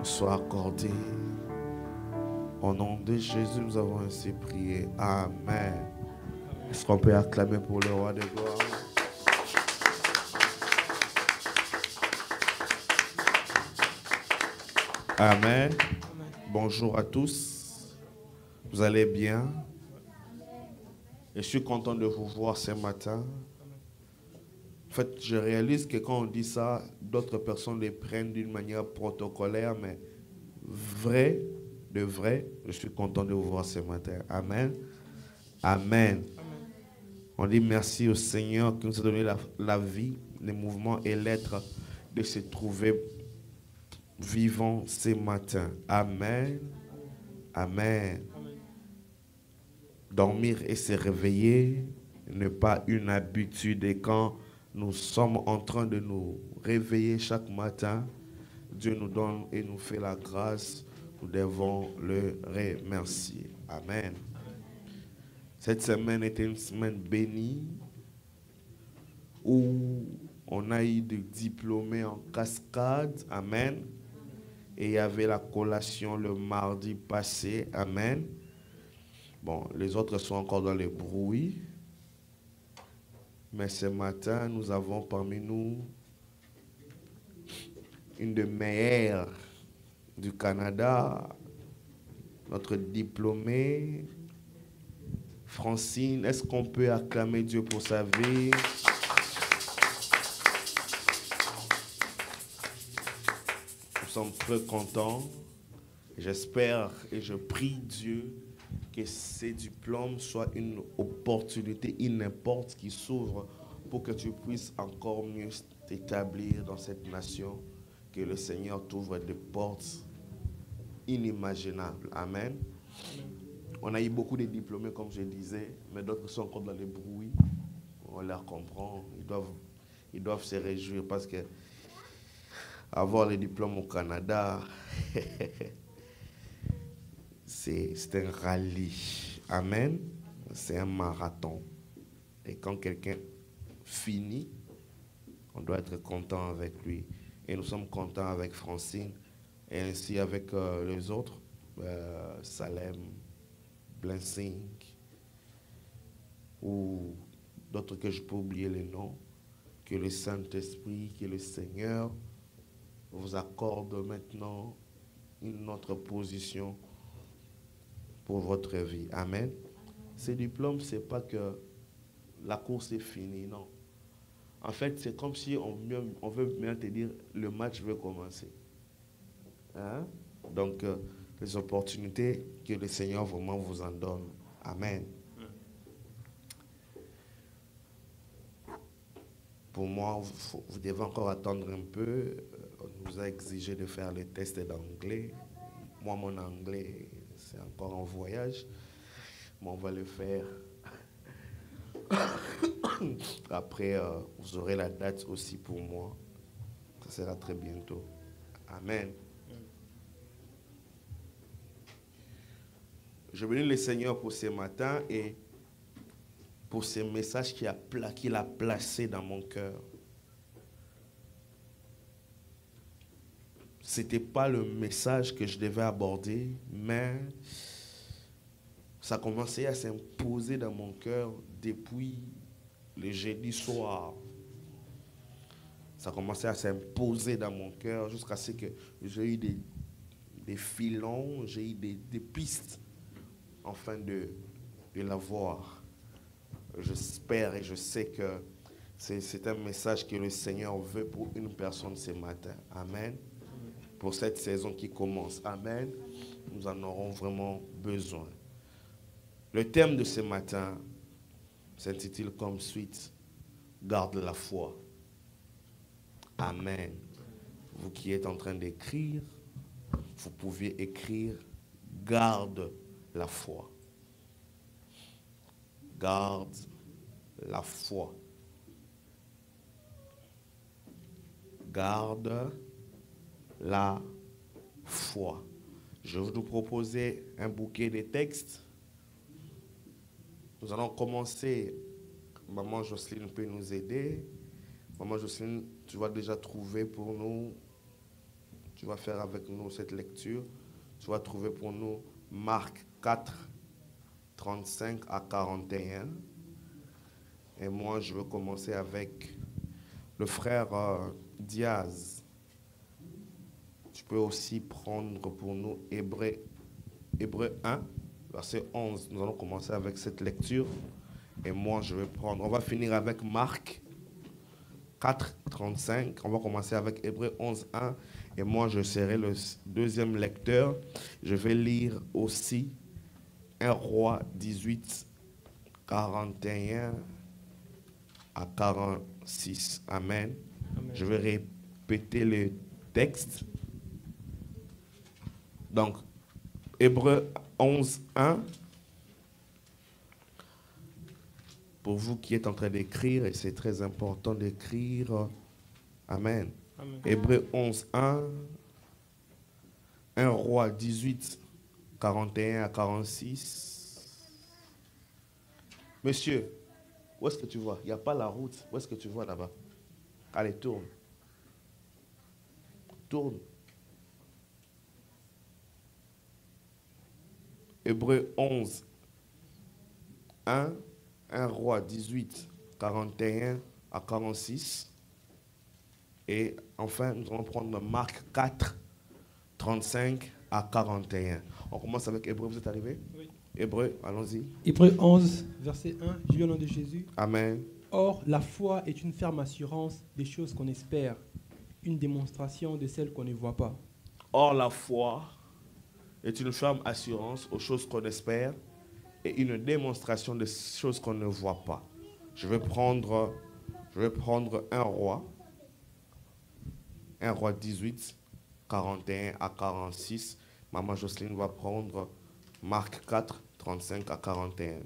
soit accordée. Au nom de Jésus, nous avons ainsi prié. Amen. Est-ce qu'on peut acclamer pour le roi de gloire? Amen. Bonjour à tous. Vous allez bien? Et je suis content de vous voir ce matin. En fait, je réalise que quand on dit ça, d'autres personnes les prennent d'une manière protocolaire, mais vrai, de vrai, je suis content de vous voir ce matin. Amen. Amen. On dit merci au Seigneur qui nous a donné la vie, les mouvements et l'être de se trouver vivants ce matin. Amen. Amen. Dormir et se réveiller n'est pas une habitude. Et quand nous sommes en train de nous réveiller chaque matin, Dieu nous donne et nous fait la grâce. Nous devons le remercier. Amen. Cette semaine était une semaine bénie où on a eu des diplômés en cascade. Amen. Et il y avait la collation le mardi passé. Amen. Bon, les autres sont encore dans les bruits. Mais ce matin, nous avons parmi nous une des meilleures du Canada, notre diplômée, Francine. Est-ce qu'on peut acclamer Dieu pour sa vie? Nous sommes très contents. J'espère et je prie Dieu que ces diplômes soient une opportunité, une porte qui s'ouvre pour que tu puisses encore mieux t'établir dans cette nation, que le Seigneur t'ouvre des portes inimaginables. Amen. On a eu beaucoup de diplômés, comme je disais, mais d'autres sont encore dans les bruits. On leur comprend. Ils doivent se réjouir parce que avoir les diplômes au Canada, c'est un rallye. Amen. C'est un marathon. Et quand quelqu'un finit, on doit être content avec lui. Et nous sommes contents avec Francine et ainsi avec les autres, Salem, Blessing, ou d'autres que je peux oublier les noms. Que le Saint-Esprit, que le Seigneur vous accorde maintenant une autre position pour votre vie. Amen. Ces diplômes, ce n'est pas que la course est finie, non. En fait, c'est comme si on veut bien te dire, le match veut commencer. Hein? Donc, les opportunités que le Seigneur vraiment vous en donne. Amen. Pour moi, vous devez encore attendre un peu. On nous a exigé de faire les tests d'anglais. Moi, mon anglais, c'est encore en voyage. Mais on va le faire. Après, vous aurez la date aussi pour moi. Ça sera très bientôt. Amen. Je bénis le Seigneur pour ce matin et pour ce message qu'il a placé dans mon cœur. Ce n'était pas le message que je devais aborder, mais ça commençait à s'imposer dans mon cœur depuis le jeudi soir. Ça commençait à s'imposer dans mon cœur jusqu'à ce que j'ai eu des filons, j'ai eu des pistes afin de l'avoir. J'espère et je sais que c'est un message que le Seigneur veut pour une personne ce matin. Amen. Pour cette saison qui commence. Amen. Nous en aurons vraiment besoin. Le thème de ce matin s'intitule comme suite, garde la foi. Amen. Vous qui êtes en train d'écrire, vous pouviez écrire, garde la foi. Garde la foi. Garde la foi. Je vais vous proposer un bouquet de textes. Nous allons commencer. Maman Jocelyne peut nous aider. Maman Jocelyne, tu vas déjà trouver pour nous tu vas faire avec nous cette lecture. Tu vas trouver pour nous Marc 4, 35 à 41. Et moi, je veux commencer avec le frère Diaz. Tu peux aussi prendre pour nous Hébreux 1, verset 11. Nous allons commencer avec cette lecture. Et moi, je vais prendre... On va finir avec Marc 4, 35. On va commencer avec Hébreux 11, 1. Et moi, je serai le deuxième lecteur. Je vais lire aussi 1 Roi 18, 41 à 46. Amen. Amen. Je vais répéter le texte. Donc, Hébreux 11, 1. Pour vous qui êtes en train d'écrire, et c'est très important d'écrire. Amen. Amen. Hébreux 11, 1. 1 Roi 18, 41 à 46. Monsieur, où est-ce que tu vois? Il n'y a pas la route. Où est-ce que tu vois là-bas? Allez, tourne. Tourne. Hébreux 11, 1. 1 Roi 18, 41 à 46. Et enfin, nous allons prendre Marc 4, 35 à 41. On commence avec Hébreux. Vous êtes arrivé? Oui. Hébreux, allons-y. Hébreux 11, verset 1. Je lis au nom de Jésus. Amen. Or, la foi est une ferme assurance des choses qu'on espère, une démonstration de celles qu'on ne voit pas. Or, la foi est une ferme assurance aux choses qu'on espère et une démonstration de choses qu'on ne voit pas. Je vais prendre 1 Roi 18, 41 à 46. Maman Jocelyne va prendre Marc 4, 35 à 41.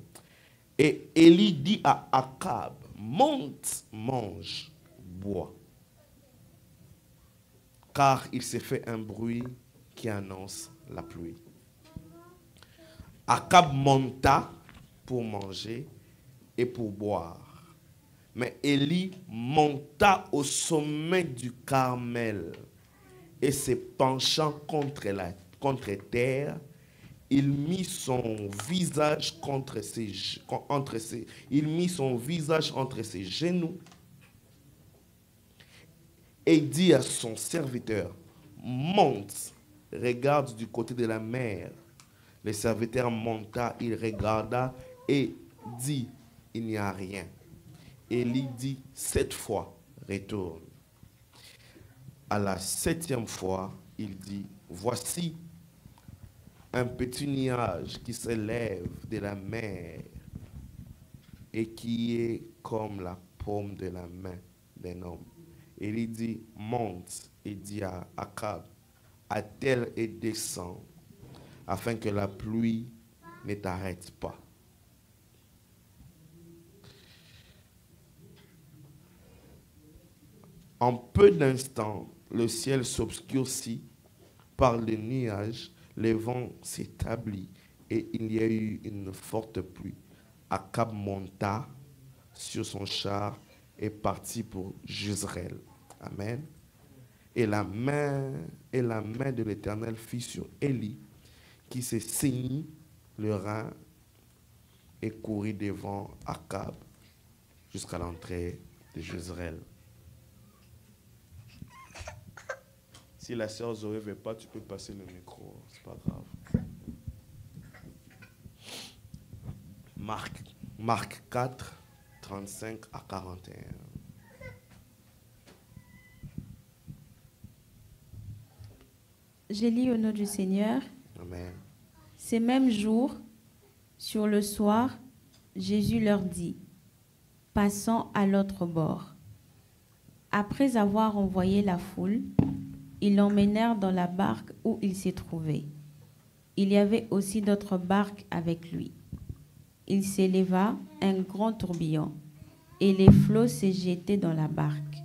Et Élie dit à Akab, monte, mange, bois. Car il s'est fait un bruit qui annonce la pluie. Akab monta pour manger et pour boire. Mais Élie monta au sommet du Carmel et se penchant contre terre, il mit son visage entre ses genoux et dit à son serviteur, monte, regarde du côté de la mer. Le serviteur monta, il regarda et dit, il n'y a rien. Élie dit, 7 fois, retourne. À la 7e fois, il dit, voici un petit nuage qui s'élève de la mer et qui est comme la paume de la main d'un homme. Élie dit, monte et dit à Akab, attelle et descend, afin que la pluie ne t'arrête pas. En peu d'instants, le ciel s'obscurcit par le nuage, le vent s'établit et il y a eu une forte pluie. Akab monta sur son char et partit pour Jezreel. Amen. Et la main de l'Éternel fut sur Élie, qui se saignit le rein et courut devant Akab jusqu'à l'entrée de Jezreel. Si la sœur Zoé ne veut pas, tu peux passer le micro, c'est pas grave. Marc 4, 35 à 41. J'ai lu au nom du Seigneur. Amen. Ces mêmes jours, sur le soir, Jésus leur dit, passons à l'autre bord. Après avoir envoyé la foule, ils l'emmenèrent dans la barque où il s'est trouvé. Il y avait aussi d'autres barques avec lui. Il s'éleva un grand tourbillon, et les flots se jetaient dans la barque,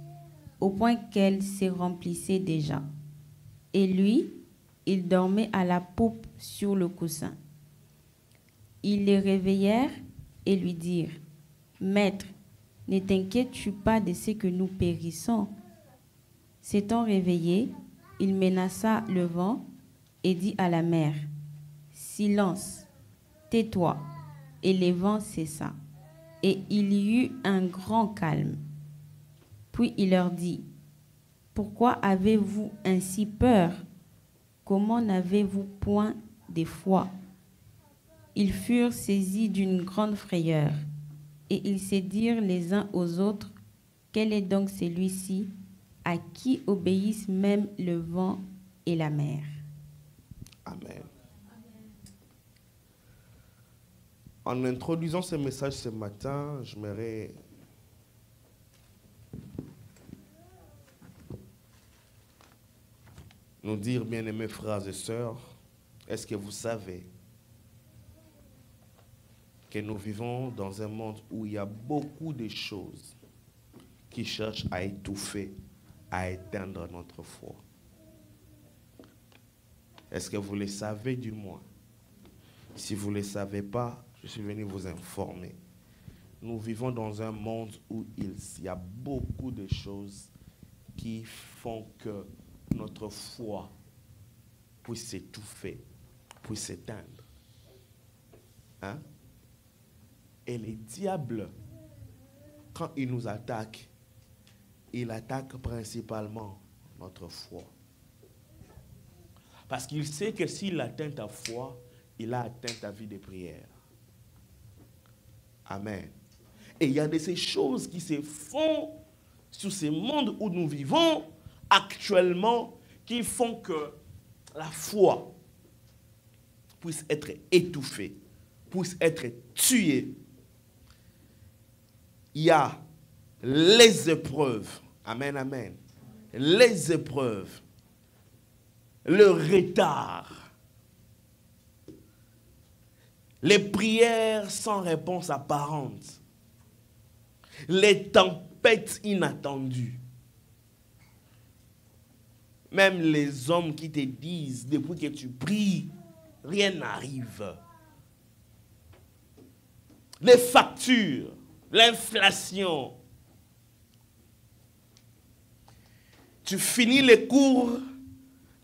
au point qu'elle se remplissait déjà. Et lui, il dormait à la poupe sur le coussin. Ils les réveillèrent et lui dirent, « Maître, ne t'inquiètes-tu pas de ce que nous périssons ?» S'étant réveillés, il menaça le vent et dit à la mer, « Silence, tais-toi. » Et le vent cessa. Et il y eut un grand calme. Puis il leur dit, « Pourquoi avez-vous ainsi peur? Comment n'avez-vous point de foi? » Ils furent saisis d'une grande frayeur, et ils se dirent les uns aux autres, « Quel est donc celui-ci à qui obéissent même le vent et la mer? » Amen. En introduisant ce message ce matin, j'aimerais nous dire, bien-aimés frères et sœurs, est-ce que vous savez que nous vivons dans un monde où il y a beaucoup de choses qui cherchent à étouffer, à éteindre notre foi? Est-ce que vous le savez du moins? Si vous ne le savez pas, je suis venu vous informer. Nous vivons dans un monde où il y a beaucoup de choses qui font que notre foi puisse s'étouffer, puisse s'éteindre. Hein? Et les diables, quand ils nous attaquent, ils attaquent principalement notre foi. Parce qu'il sait que s'il atteint ta foi, il a atteint ta vie de prière. Amen. Et il y a de ces choses qui se font sur ce monde où nous vivons actuellement qui font que la foi puisse être étouffée, puisse être tuée. Il y a les épreuves. Amen, amen. Les épreuves. Le retard. Les prières sans réponse apparente. Les tempêtes inattendues. Même les hommes qui te disent, depuis que tu pries, rien n'arrive. Les factures, l'inflation. Tu finis les cours,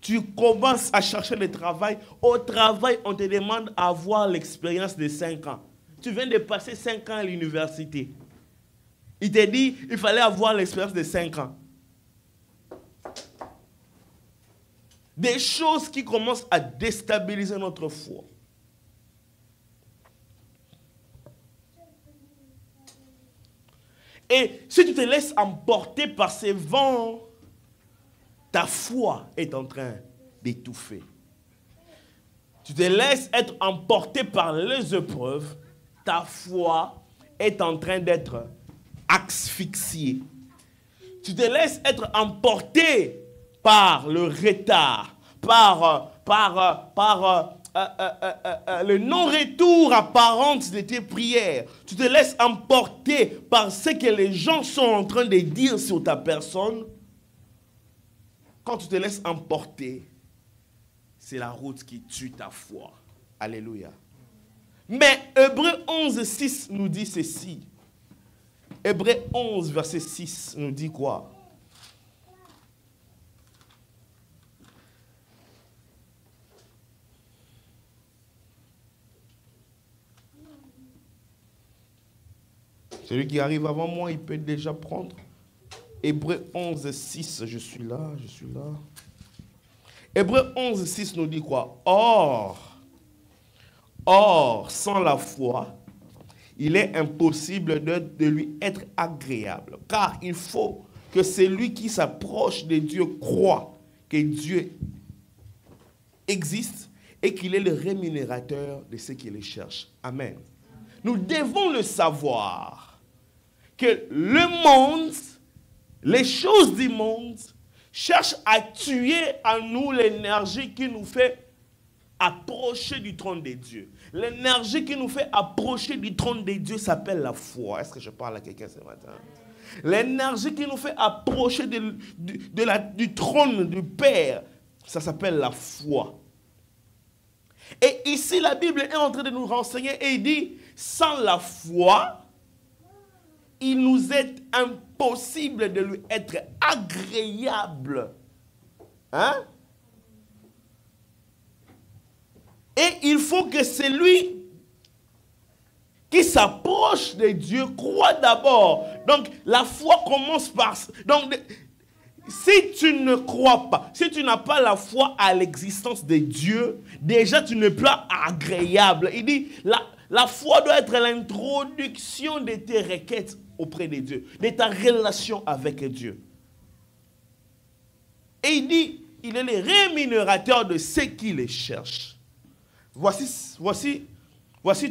tu commences à chercher le travail. Au travail, on te demande d'avoir l'expérience de 5 ans. Tu viens de passer 5 ans à l'université. Il te dit qu'il fallait avoir l'expérience de 5 ans. Des choses qui commencent à déstabiliser notre foi. Et si tu te laisses emporter par ces vents, ta foi est en train d'étouffer. Tu te laisses être emporté par les épreuves, ta foi est en train d'être asphyxiée. Tu te laisses être emporté par le retard, par le non-retour apparent de tes prières. Tu te laisses emporter par ce que les gens sont en train de dire sur ta personne. Quand tu te laisses emporter, c'est la route qui tue ta foi. Alléluia. Mais Hébreux 11, 6 nous dit ceci. Hébreux 11, verset 6 nous dit quoi? Celui qui arrive avant moi, il peut déjà prendre. Hébreux 11, 6, je suis là. Hébreux 11, 6 nous dit quoi? Or, sans la foi, il est impossible de lui être agréable. Car il faut que celui qui s'approche de Dieu croit que Dieu existe et qu'il est le rémunérateur de ceux qui le cherchent. Amen. Nous devons le savoir que le monde, les choses du monde, cherchent à tuer en nous l'énergie qui nous fait approcher du trône de Dieu. L'énergie qui nous fait approcher du trône de Dieu s'appelle la foi. Est-ce que je parle à quelqu'un ce matin? L'énergie qui nous fait approcher du trône du Père, ça s'appelle la foi. Et ici, la Bible est en train de nous renseigner et il dit, sans la foi, il nous est impossible de lui être agréable. Hein? Et il faut que celui qui s'approche de Dieu croit d'abord. Donc, la foi commence par... Donc, si tu ne crois pas, si tu n'as pas la foi à l'existence de Dieu, déjà tu n'es pas agréable. Il dit, la foi doit être l'introduction de tes requêtes auprès de Dieu, de ta relation avec Dieu. Et il dit, il est le rémunérateur de ceux qui les cherchent. Voici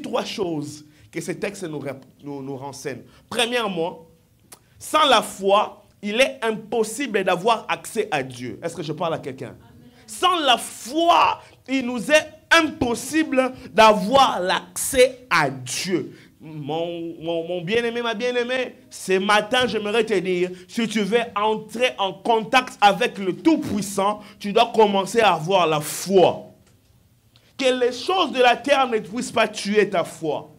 trois choses que ce texte nous renseigne. Premièrement, sans la foi, il est impossible d'avoir accès à Dieu. Est-ce que je parle à quelqu'un? Sans la foi, il nous est impossible d'avoir l'accès à Dieu. Mon bien-aimé, ma bien-aimée, ce matin, j'aimerais te dire, si tu veux entrer en contact avec le Tout-Puissant, tu dois commencer à avoir la foi. Que les choses de la terre ne puissent pas tuer ta foi.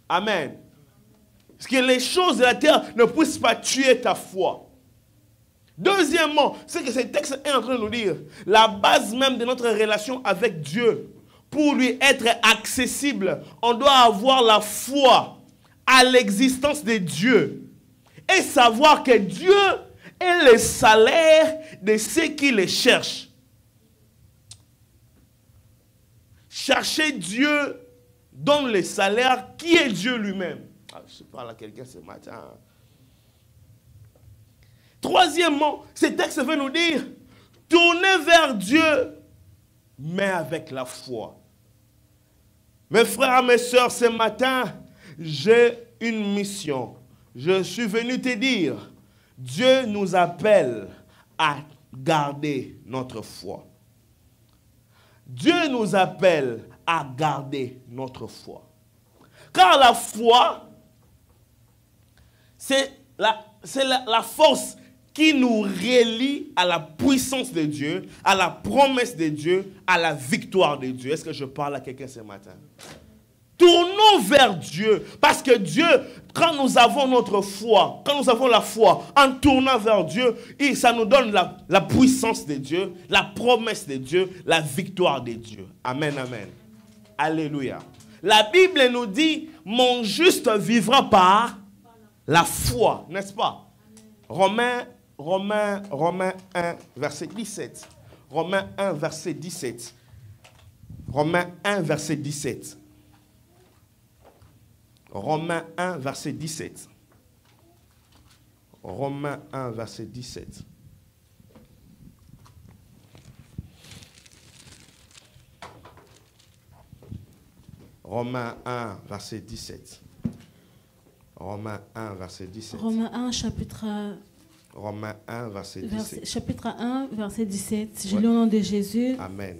Amen. Que les choses de la terre ne puissent pas tuer ta foi. Deuxièmement, c'est que ce texte est en train de nous dire, la base même de notre relation avec Dieu, pour lui être accessible, on doit avoir la foi à l'existence de Dieu et savoir que Dieu est le salaire de ceux qui le cherchent. Chercher Dieu donne le salaire qui est Dieu lui-même. Je parle à quelqu'un ce matin. Troisièmement, ce texte veut nous dire, tournez vers Dieu, mais avec la foi. Mes frères et mes sœurs, ce matin, j'ai une mission. Je suis venu te dire, Dieu nous appelle à garder notre foi. Dieu nous appelle à garder notre foi. Car la foi, c'est la force qui nous relie à la puissance de Dieu, à la promesse de Dieu, à la victoire de Dieu. Est-ce que je parle à quelqu'un ce matin? Tournons vers Dieu, parce que Dieu, quand nous avons notre foi, quand nous avons la foi, en tournant vers Dieu, ça nous donne la puissance de Dieu, la promesse de Dieu, la victoire de Dieu. Amen, amen. Alléluia. La Bible nous dit, mon juste vivra par la foi, n'est-ce pas? Romains 1, verset 17. Romains 1, verset 17. Romains 1, verset 17. Romains 1, verset 17. Romains 1, verset 17. Romains 1, verset 17. Romains 1, verset 17. Romains 1, chapitre... Romains 1, verset 17. Chapitre 1, verset 17. Je lis au nom de Jésus. Amen.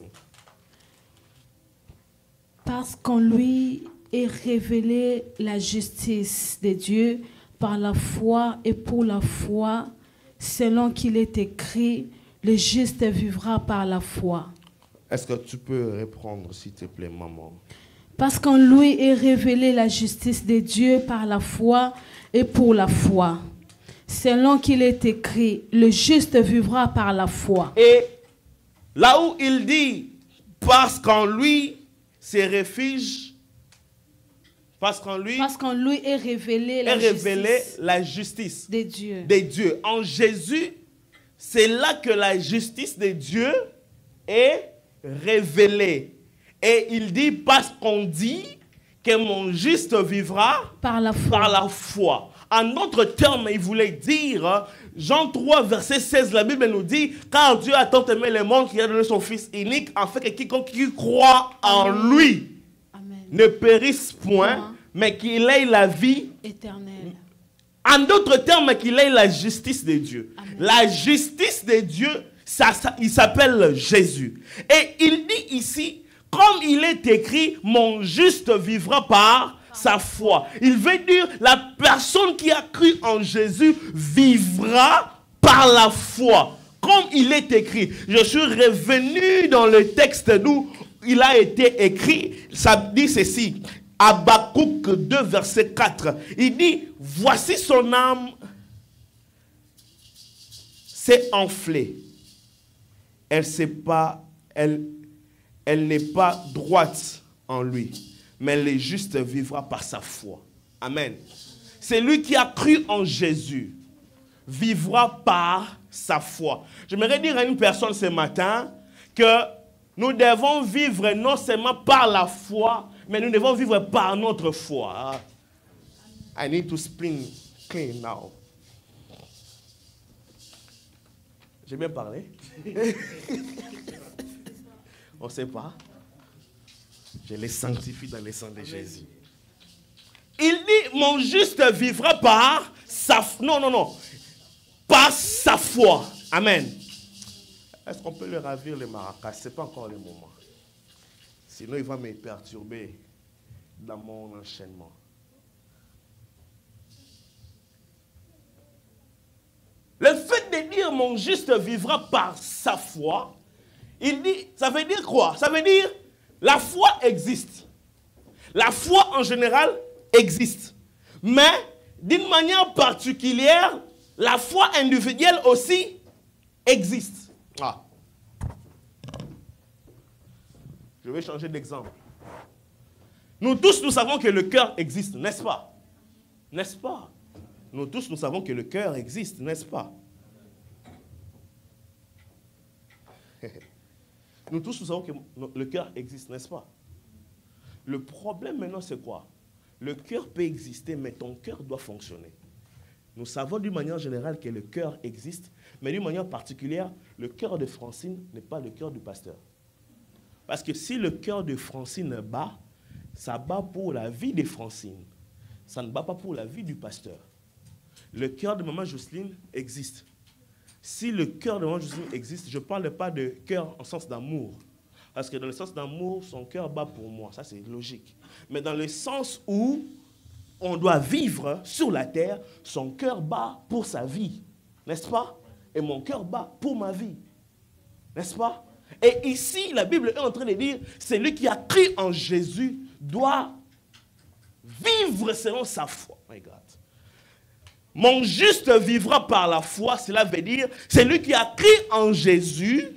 Parce qu'en lui est révélée la justice de Dieu par la foi et pour la foi, selon qu'il est écrit, le juste vivra par la foi. Est-ce que tu peux répondre, s'il te plaît, maman? Parce qu'en lui est révélée la justice de Dieu par la foi et pour la foi. Selon qu'il est écrit, le juste vivra par la foi. Et là où il dit, parce qu'en lui se réfugie, parce qu'en lui est révélée la justice de Dieu. De Dieu. En Jésus, c'est là que la justice de Dieu est révélée. Et il dit, parce qu'on dit que mon juste vivra par la foi. En d'autres termes, il voulait dire, Jean 3, verset 16, la Bible nous dit, car Dieu a tant aimé le monde qu'il a donné son Fils unique, afin que quiconque qui croit en lui ne périsse point, mais qu'il ait la vie éternelle. En d'autres termes, qu'il ait la justice de Dieu. Amen. La justice de Dieu, il s'appelle Jésus. Et il dit ici, comme il est écrit, mon juste vivra par sa foi. Il veut dire, la personne qui a cru en Jésus vivra par la foi. Comme il est écrit. Je suis revenu dans le texte d'où il a été écrit. Ça dit ceci. Habakkuk 2, verset 4. Il dit, voici son âme s'est enflée. elle n'est pas droite en lui, mais le juste vivra par sa foi. Amen. C'est lui qui a cru en Jésus, vivra par sa foi. J'aimerais dire à une personne ce matin que nous devons vivre non seulement par la foi, mais nous devons vivre par notre foi. I need to spin clean now. J'ai bien parlé? On ne sait pas. Je les sanctifie dans le sang de Jésus. Il dit, mon juste vivra par sa foi. Non. Par sa foi. Amen. Est-ce qu'on peut le ravir les maracas? Ce n'est pas encore le moment. Sinon, il va me perturber dans mon enchaînement. Le fait de dire mon juste vivra par sa foi, il dit, ça veut dire quoi? Ça veut dire la foi existe. La foi en général existe. Mais d'une manière particulière, la foi individuelle aussi existe. Ah. Je vais changer d'exemple. Nous tous, nous savons que le cœur existe, n'est-ce pas? N'est-ce pas? Nous tous, nous savons que le cœur existe, n'est-ce pas? Nous tous, nous savons que le cœur existe, n'est-ce pas? Le problème maintenant, c'est quoi? Le cœur peut exister, mais ton cœur doit fonctionner. Nous savons d'une manière générale que le cœur existe, mais d'une manière particulière, le cœur de Francine n'est pas le cœur du pasteur. Parce que si le cœur de Francine bat, ça bat pour la vie de Francine. Ça ne bat pas pour la vie du pasteur. Le cœur de maman Jocelyne existe. Si le cœur de maman Jocelyne existe, je ne parle pas de cœur en sens d'amour. Parce que dans le sens d'amour, son cœur bat pour moi. Ça, c'est logique. Mais dans le sens où on doit vivre sur la terre, son cœur bat pour sa vie. N'est-ce pas? Et mon cœur bat pour ma vie. N'est-ce pas? Et ici, la Bible est en train de dire, celui qui a cru en Jésus doit vivre selon sa foi. My God. Mon juste vivra par la foi, cela veut dire, celui qui a cru en Jésus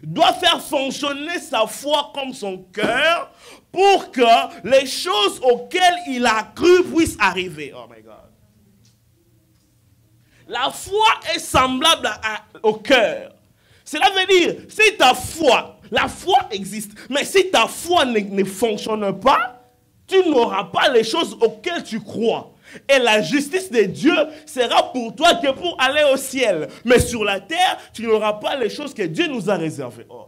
doit faire fonctionner sa foi comme son cœur pour que les choses auxquelles il a cru puissent arriver. Oh my God. La foi est semblable au cœur. Cela veut dire, si ta foi, la foi existe, mais si ta foi ne fonctionne pas, tu n'auras pas les choses auxquelles tu crois. Et la justice de Dieu sera pour toi que pour aller au ciel. Mais sur la terre, tu n'auras pas les choses que Dieu nous a réservées. Oh.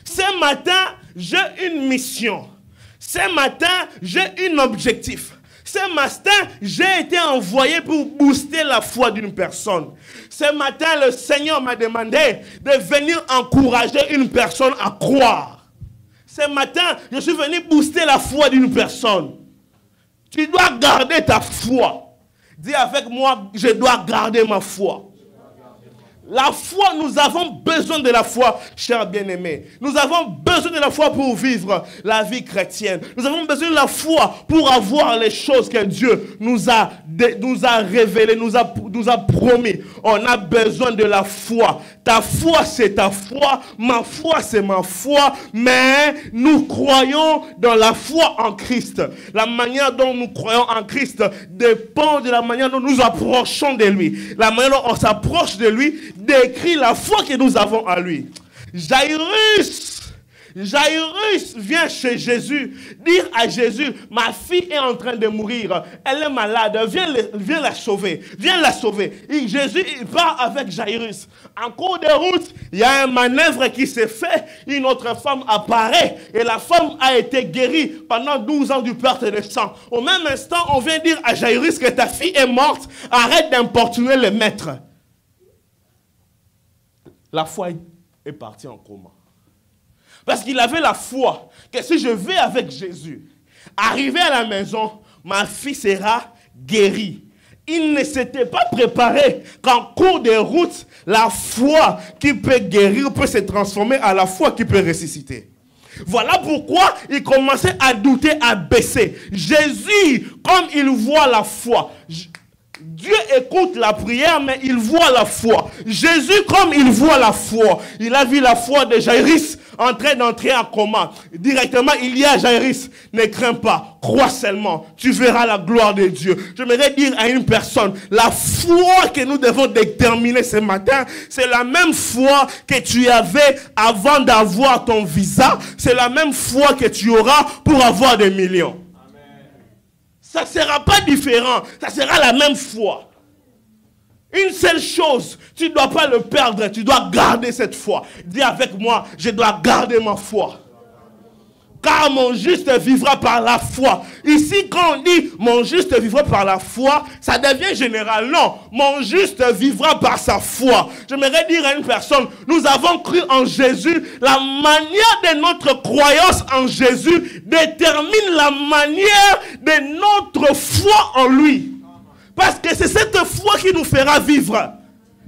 Ce matin, j'ai une mission. Ce matin, j'ai un objectif. Ce matin, j'ai été envoyé pour booster la foi d'une personne. Ce matin, le Seigneur m'a demandé de venir encourager une personne à croire. Ce matin, je suis venu booster la foi d'une personne. Tu dois garder ta foi. Dis avec moi, je dois garder ma foi. La foi, nous avons besoin de la foi, chers bien-aimés. Nous avons besoin de la foi pour vivre la vie chrétienne. Nous avons besoin de la foi pour avoir les choses que Dieu nous a révélées, nous a promis. On a besoin de la foi. Ta foi, c'est ta foi. Ma foi, c'est ma foi. Mais nous croyons dans la foi en Christ. La manière dont nous croyons en Christ dépend de la manière dont nous approchons de lui. La manière dont on s'approche de lui décrit la foi que nous avons en lui. Jairus vient chez Jésus, dire à Jésus, ma fille est en train de mourir, elle est malade, viens la sauver, viens la sauver. Et Jésus il part avec Jairus. En cours de route, il y a un manœuvre qui s'est fait, une autre femme apparaît et la femme a été guérie pendant 12 ans du perte de sang. Au même instant, on vient dire à Jairus que ta fille est morte, arrête d'importuner le maître. La foi est partie en coma. Parce qu'il avait la foi que si je vais avec Jésus, arriver à la maison, ma fille sera guérie. Il ne s'était pas préparé qu'en cours de route, la foi qui peut guérir peut se transformer à la foi qui peut ressusciter. Voilà pourquoi il commençait à douter, à baisser. Jésus, comme il voit la foi, Dieu écoute la prière, mais il voit la foi. Jésus, comme il voit la foi, il a vu la foi de Jairus en train d'entrer en coma. Directement, il dit à Jairus, ne crains pas, crois seulement, tu verras la gloire de Dieu. J'aimerais dire à une personne, la foi que nous devons déterminer ce matin, c'est la même foi que tu avais avant d'avoir ton visa, c'est la même foi que tu auras pour avoir des millions. Ça ne sera pas différent. Ça sera la même foi. Une seule chose, tu ne dois pas le perdre. Tu dois garder cette foi. Dis avec moi, je dois garder ma foi. Car mon juste vivra par la foi. Ici, quand on dit mon juste vivra par la foi, ça devient général. Non, mon juste vivra par sa foi. J'aimerais dire à une personne, nous avons cru en Jésus. La manière de notre croyance en Jésus détermine la manière de notre foi en lui. Parce que c'est cette foi qui nous fera vivre.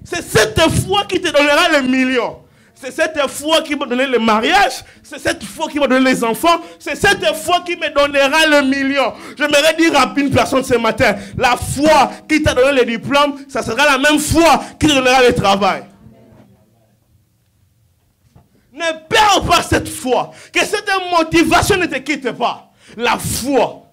C'est cette foi qui te donnera les millions. C'est cette foi qui m'a donné le mariage. C'est cette foi qui m'a donné les enfants. C'est cette foi qui me donnera le million. J'aimerais dire à une personne ce matin, la foi qui t'a donné le diplôme, ça sera la même foi qui te donnera le travail. Ne perds pas cette foi. Que cette motivation ne te quitte pas. La foi.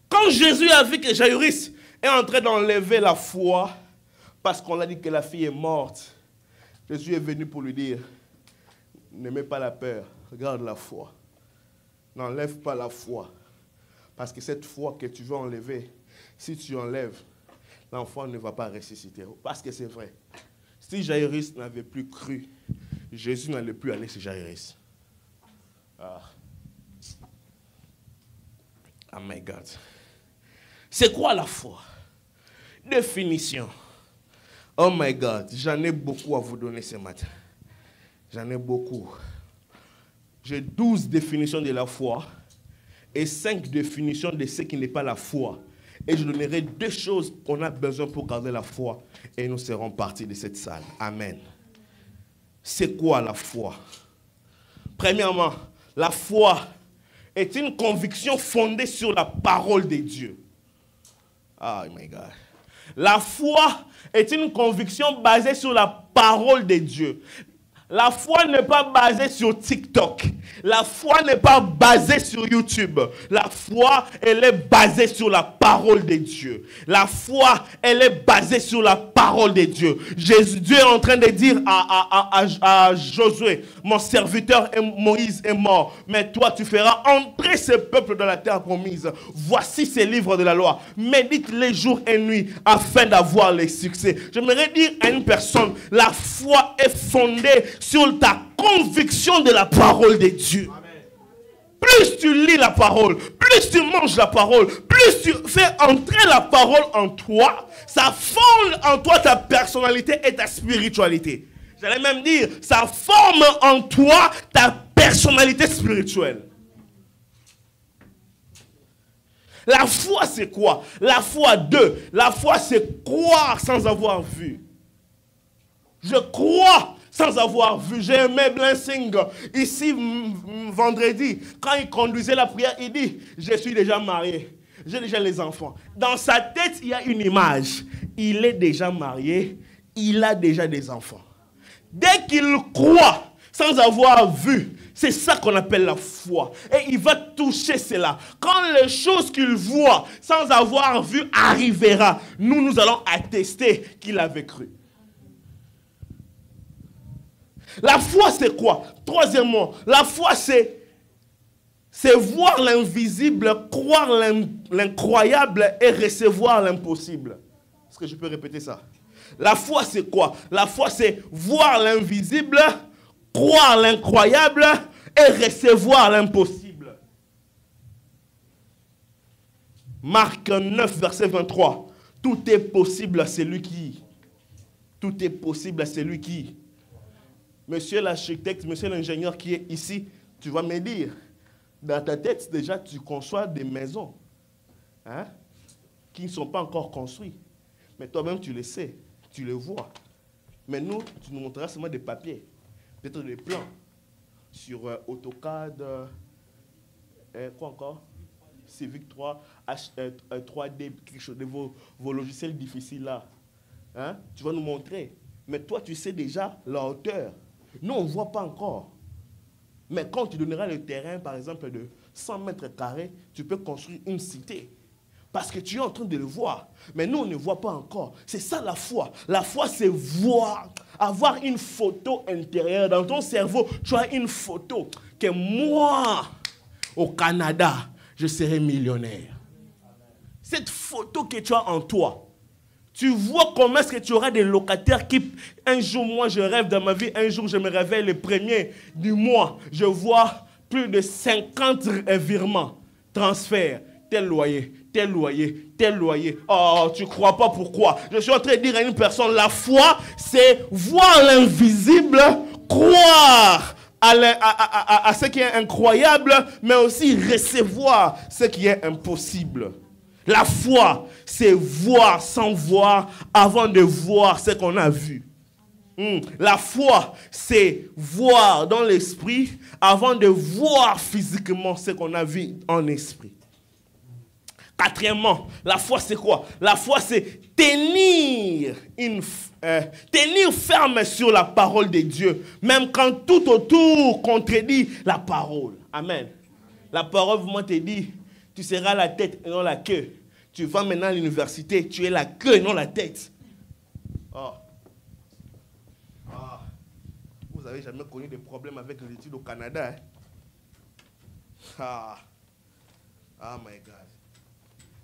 Quand Jésus a vu que Jairus est en train d'enlever la foi, parce qu'on a dit que la fille est morte, Jésus est venu pour lui dire, n'aimez pas la peur, regarde la foi. N'enlève pas la foi. Parce que cette foi que tu veux enlever, si tu enlèves, l'enfant ne va pas ressusciter. Parce que c'est vrai. Si Jairus n'avait plus cru, Jésus n'allait plus aller chez Jairus. Ah. Oh my God. C'est quoi la foi? Définition. Oh my God, j'en ai beaucoup à vous donner ce matin. J'en ai beaucoup. J'ai 12 définitions de la foi et 5 définitions de ce qui n'est pas la foi. Et je donnerai 2 choses qu'on a besoin pour garder la foi et nous serons partis de cette salle. Amen. C'est quoi la foi? Premièrement, la foi est une conviction fondée sur la parole de Dieu. Oh my God. La foi est une conviction basée sur la parole de Dieu. La foi n'est pas basée sur TikTok. La foi n'est pas basée sur YouTube. La foi, elle est basée sur la parole de Dieu. La foi, elle est basée sur la parole de Dieu. Dieu est en train de dire à Josué, mon serviteur Moïse est mort, mais toi tu feras entrer ce peuple dans la terre promise. Voici ces livres de la loi. Médite les jours et nuits afin d'avoir le succès. J'aimerais dire à une personne, la foi est fondée sur ta conviction de la parole de Dieu. Amen. Plus tu lis la parole, plus tu manges la parole, plus tu fais entrer la parole en toi, ça fonde en toi ta personnalité et ta spiritualité. J'allais même dire, ça forme en toi ta personnalité spirituelle. La foi, c'est quoi? La foi, 2. La foi, c'est croire sans avoir vu. Je crois sans avoir vu. J'ai aimé Blessing ici vendredi. Quand il conduisait la prière, il dit, je suis déjà marié. J'ai déjà les enfants. Dans sa tête, il y a une image. Il est déjà marié. Il a déjà des enfants. Dès qu'il croit sans avoir vu, c'est ça qu'on appelle la foi. Et il va toucher cela. Quand les choses qu'il voit sans avoir vu arrivera, nous allons attester qu'il avait cru. La foi, c'est quoi? Troisièmement, la foi, c'est voir l'invisible, croire l'incroyable et recevoir l'impossible. Est-ce que je peux répéter ça? La foi, c'est quoi? La foi, c'est voir l'invisible, croire l'incroyable et recevoir l'impossible. Marc 9, verset 23. Tout est possible à celui qui... Tout est possible à celui qui... Monsieur l'architecte, monsieur l'ingénieur qui est ici, tu vas me dire, dans ta tête déjà, tu conçois des maisons qui ne sont pas encore construites. Mais toi-même, tu le sais, tu le vois. Mais nous, tu nous montreras seulement des papiers, peut-être des plans. sur AutoCAD, quoi encore? Civic 3, 3D, quelque chose de vos logiciels difficiles là. Hein? Tu vas nous montrer. Mais toi, tu sais déjà la hauteur. Nous, on ne voit pas encore. Mais quand tu donneras le terrain, par exemple, de 100 mètres carrés, tu peux construire une cité. Parce que tu es en train de le voir. Mais nous, on ne voit pas encore. C'est ça la foi. La foi, c'est voir, avoir une photo intérieure. Dans ton cerveau, tu as une photo que moi, au Canada, je serai millionnaire. Cette photo que tu as en toi, tu vois comment est-ce que tu auras des locataires qui, un jour, moi, je rêve dans ma vie, un jour, je me réveille le premier du mois, je vois plus de 50 virements, transferts, tel loyer, tel loyer, tel loyer. Oh, tu ne crois pas pourquoi? Je suis en train de dire à une personne, la foi, c'est voir l'invisible, croire à ce qui est incroyable, mais aussi recevoir ce qui est impossible. La foi, c'est voir sans voir avant de voir ce qu'on a vu. La foi, c'est voir dans l'esprit avant de voir physiquement ce qu'on a vu en esprit. Quatrièmement, la foi, c'est quoi? La foi, c'est tenir ferme sur la parole de Dieu, même quand tout autour contredit la parole. Amen. La parole, moi, te dit, tu seras la tête et non la queue. Tu vas maintenant à l'université, tu es la queue et non la tête. Oh. Ah. Vous n'avez jamais connu des problèmes avec l'étude au Canada, hein? Ah my God.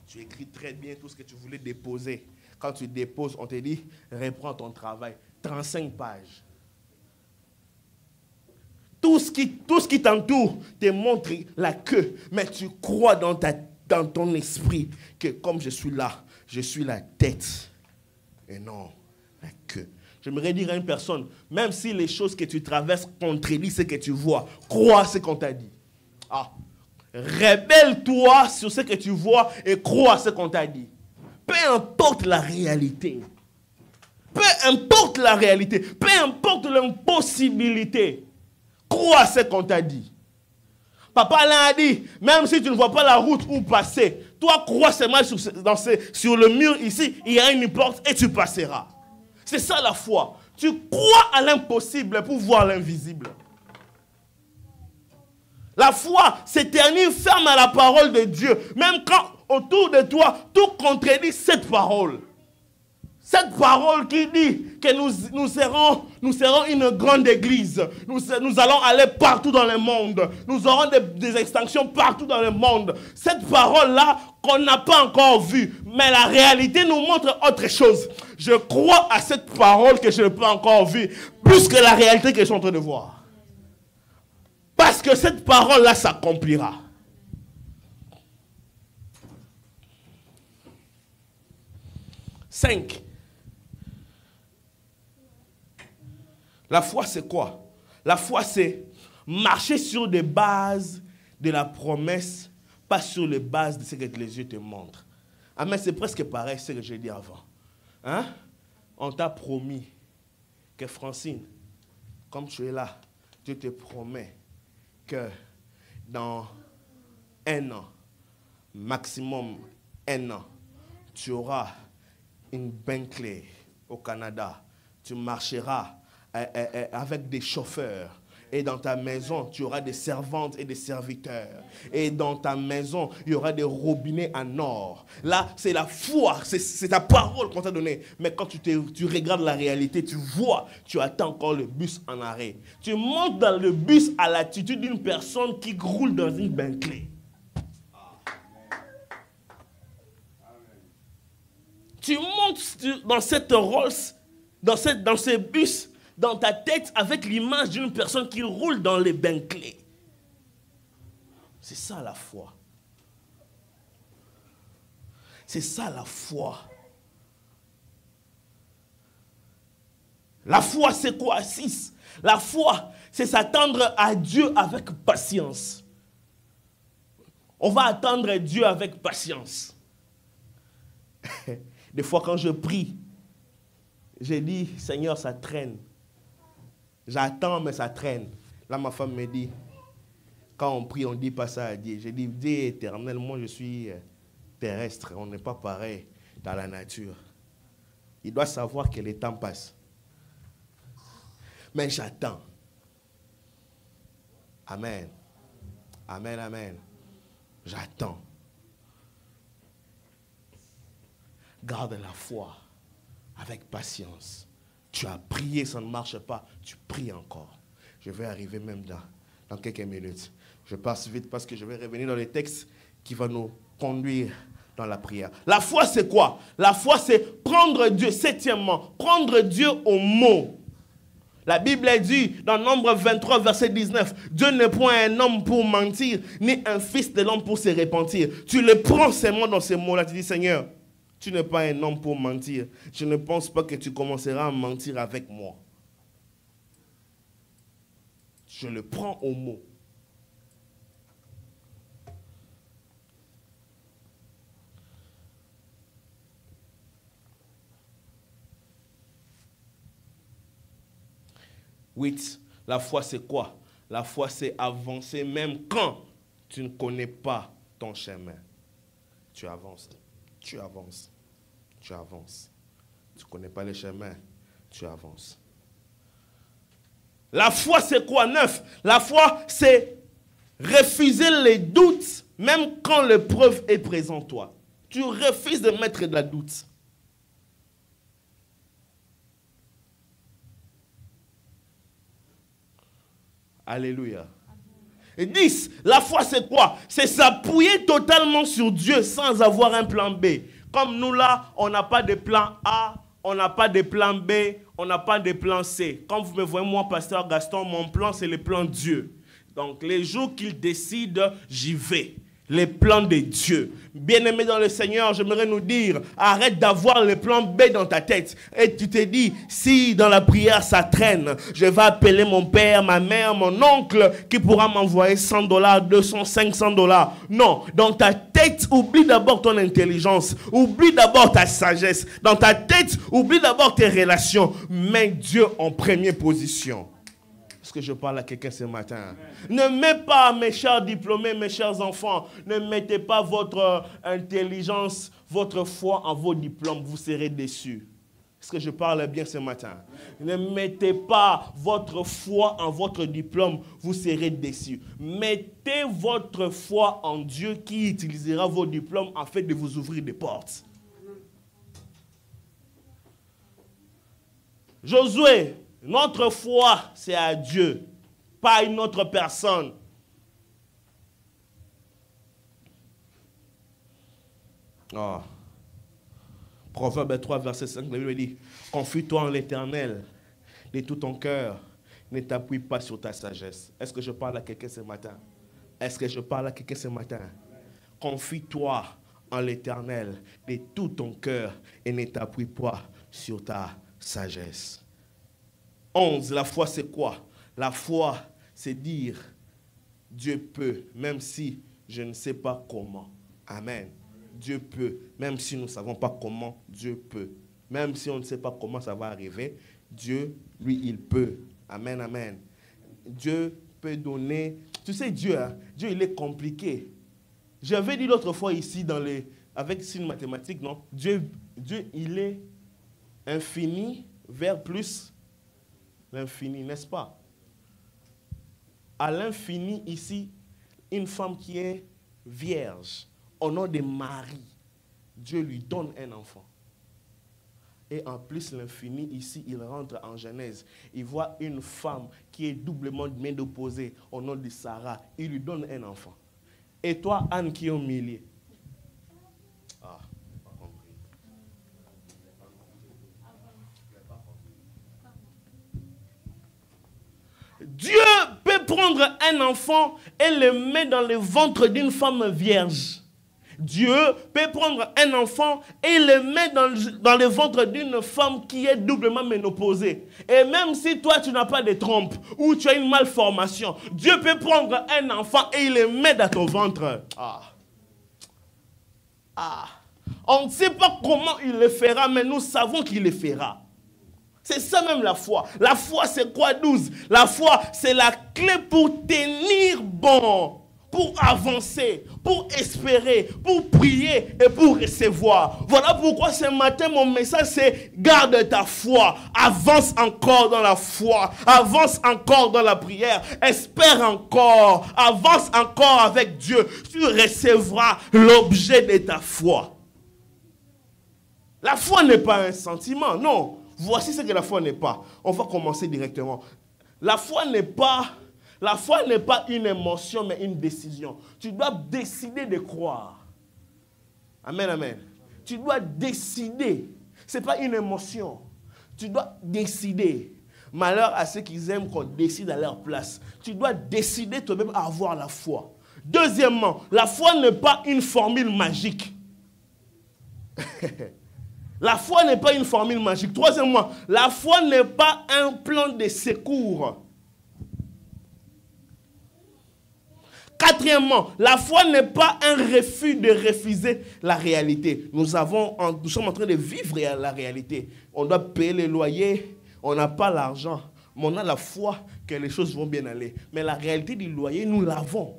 Tu écris très bien tout ce que tu voulais déposer. Quand tu déposes, on te dit, reprends ton travail. 35 pages. Tout ce qui t'entoure te montre la queue. Mais tu crois dans ton esprit que comme je suis là, je suis la tête et non la queue. J'aimerais dire à une personne, même si les choses que tu traverses contredisent ce que tu vois, crois ce qu'on t'a dit. Rebelle-toi sur ce que tu vois et crois ce qu'on t'a dit. Peu importe la réalité. Peu importe la réalité. Peu importe l'impossibilité. Crois ce qu'on t'a dit. Papa l'a dit, même si tu ne vois pas la route où passer, toi crois seulement sur le mur ici, il y a une porte et tu passeras. C'est ça la foi. Tu crois à l'impossible pour voir l'invisible. La foi s'éternise ferme à la parole de Dieu. Même quand autour de toi, tout contredit cette parole. Cette parole qui dit que nous serons une grande église. Nous allons aller partout dans le monde. Nous aurons des extensions partout dans le monde. Cette parole-là qu'on n'a pas encore vue. Mais la réalité nous montre autre chose. Je crois à cette parole que je n'ai pas encore vue. Plus que la réalité que je suis en train de voir. Parce que cette parole-là s'accomplira. Cinq. La foi, c'est quoi? La foi, c'est marcher sur des bases de la promesse, pas sur les bases de ce que les yeux te montrent. Ah, mais c'est presque pareil ce que j'ai dit avant. Hein? On t'a promis que Francine, comme tu es là, Dieu te promet que dans 1 an, maximum 1 an, tu auras une Bentley au Canada. Tu marcheras avec des chauffeurs. Et dans ta maison, tu auras des servantes et des serviteurs. Et dans ta maison, il y aura des robinets en or. Là, c'est la foi, c'est ta parole qu'on t'a donnée. Mais quand tu regardes la réalité, tu vois, tu attends encore le bus en arrêt. Tu montes dans le bus à l'attitude d'une personne qui roule dans une Bentley. Tu montes dans cette Rolls, dans ce bus, dans ta tête avec l'image d'une personne qui roule dans les Bentley. C'est ça la foi. C'est ça la foi. La foi, c'est quoi? 6. La foi, c'est s'attendre à Dieu avec patience. On va attendre Dieu avec patience. Des fois, quand je prie, j'ai dit, Seigneur, ça traîne. J'attends, mais ça traîne. Là, ma femme me dit, quand on prie, on ne dit pas ça à Dieu. J'ai dit, Dieu est éternel, moi je suis terrestre. On n'est pas pareil dans la nature. Il doit savoir que le temps passe. Mais j'attends. Amen. Amen, amen. J'attends. Garde la foi avec patience. Tu as prié, ça ne marche pas. Tu pries encore. Je vais arriver même dans quelques minutes. Je passe vite parce que je vais revenir dans les textes qui vont nous conduire dans la prière. La foi, c'est quoi? La foi, c'est prendre Dieu, septièmement, prendre Dieu au mot. La Bible dit dans Nombre 23, verset 19, Dieu n'est point un homme pour mentir, ni un fils de l'homme pour se repentir. Tu le prends seulement dans ces mots-là. Tu dis, Seigneur, tu n'es pas un homme pour mentir. Je ne pense pas que tu commenceras à mentir avec moi. Je le prends au mot. Huit, la foi c'est quoi? La foi c'est avancer même quand tu ne connais pas ton chemin. Tu avances, tu avances, tu avances. Tu ne connais pas le chemin, tu avances. La foi c'est quoi? 9, la foi c'est refuser les doutes même quand l'épreuve est présente toi. Tu refuses de mettre de la doute. Alléluia. Et 10, la foi c'est quoi? C'est s'appuyer totalement sur Dieu sans avoir un plan B. Comme nous là, on n'a pas de plan A, on n'a pas de plan B, on n'a pas de plan C. Quand vous me voyez, moi, pasteur Gaston, mon plan c'est le plan Dieu. Donc les jours qu'il décide, j'y vais. Les plans de Dieu. Bien-aimé dans le Seigneur, j'aimerais nous dire, arrête d'avoir le plan B dans ta tête. Et tu te dis, si dans la prière ça traîne, je vais appeler mon père, ma mère, mon oncle, qui pourra m'envoyer $100, 200, $500. Non, dans ta tête, oublie d'abord ton intelligence. Oublie d'abord ta sagesse. Dans ta tête, oublie d'abord tes relations. Mets Dieu en première position. Est-ce que je parle à quelqu'un ce matin? Ne mettez pas, mes chers diplômés, mes chers enfants, ne mettez pas votre intelligence, votre foi en vos diplômes. Vous serez déçus. Est-ce que je parle bien ce matin? Ne mettez pas votre foi en votre diplôme. Vous serez déçus. Mettez votre foi en Dieu qui utilisera vos diplômes afin de vous ouvrir des portes. Josué. Notre foi, c'est à Dieu, pas à une autre personne. Oh. Proverbe 3, verset 5, la Bible dit, confie-toi en l'Éternel de tout ton cœur, ne t'appuie pas sur ta sagesse. Est-ce que je parle à quelqu'un ce matin? Est-ce que je parle à quelqu'un ce matin? Confie-toi en l'Éternel de tout ton cœur et ne t'appuie pas sur ta sagesse. 11, la foi c'est quoi? La foi c'est dire Dieu peut, même si je ne sais pas comment. Amen. Dieu peut, même si nous ne savons pas comment, Dieu peut. Même si on ne sait pas comment ça va arriver, Dieu, lui, il peut. Amen, amen. Dieu peut donner. Tu sais, Dieu, Dieu il est compliqué. J'avais dit l'autre fois ici, avec signe mathématique, non? Dieu, il est infini vers plus l'infini, n'est-ce pas? À l'infini, ici, une femme qui est vierge, au nom de Marie, Dieu lui donne un enfant. Et en plus, l'infini, ici, il rentre en Genèse. Il voit une femme qui est doublement ménopausée, au nom de Sarah. Il lui donne un enfant. Et toi, Anne, qui est au milieu. Ah, pas compris. Dieu peut prendre un enfant et le mettre dans le ventre d'une femme vierge. Dieu peut prendre un enfant et le mettre dans le ventre d'une femme qui est doublement ménopausée. Et même si toi, tu n'as pas de trompe ou tu as une malformation, Dieu peut prendre un enfant et il le met dans ton ventre. On ne sait pas comment il le fera, mais nous savons qu'il le fera. C'est ça même la foi. La foi, c'est quoi, 12? La foi, c'est la clé pour tenir bon, pour avancer, pour espérer, pour prier et pour recevoir. Voilà pourquoi ce matin, mon message, c'est garde ta foi. Avance encore dans la foi. Avance encore dans la prière. Espère encore. Avance encore avec Dieu. Tu recevras l'objet de ta foi. La foi n'est pas un sentiment, non. Voici ce que la foi n'est pas. On va commencer directement. La foi n'est pas une émotion, mais une décision. Tu dois décider de croire. Amen, amen. Tu dois décider. Ce n'est pas une émotion. Tu dois décider. Malheur à ceux qui aiment qu'on décide à leur place. Tu dois décider toi-même à avoir la foi. Deuxièmement, la foi n'est pas une formule magique. La foi n'est pas une formule magique. Troisièmement, la foi n'est pas un plan de secours. Quatrièmement, la foi n'est pas un refus de refuser la réalité. Nous sommes en train de vivre la réalité. On doit payer les loyers, on n'a pas l'argent, mais on a la foi que les choses vont bien aller. Mais la réalité du loyer, nous l'avons.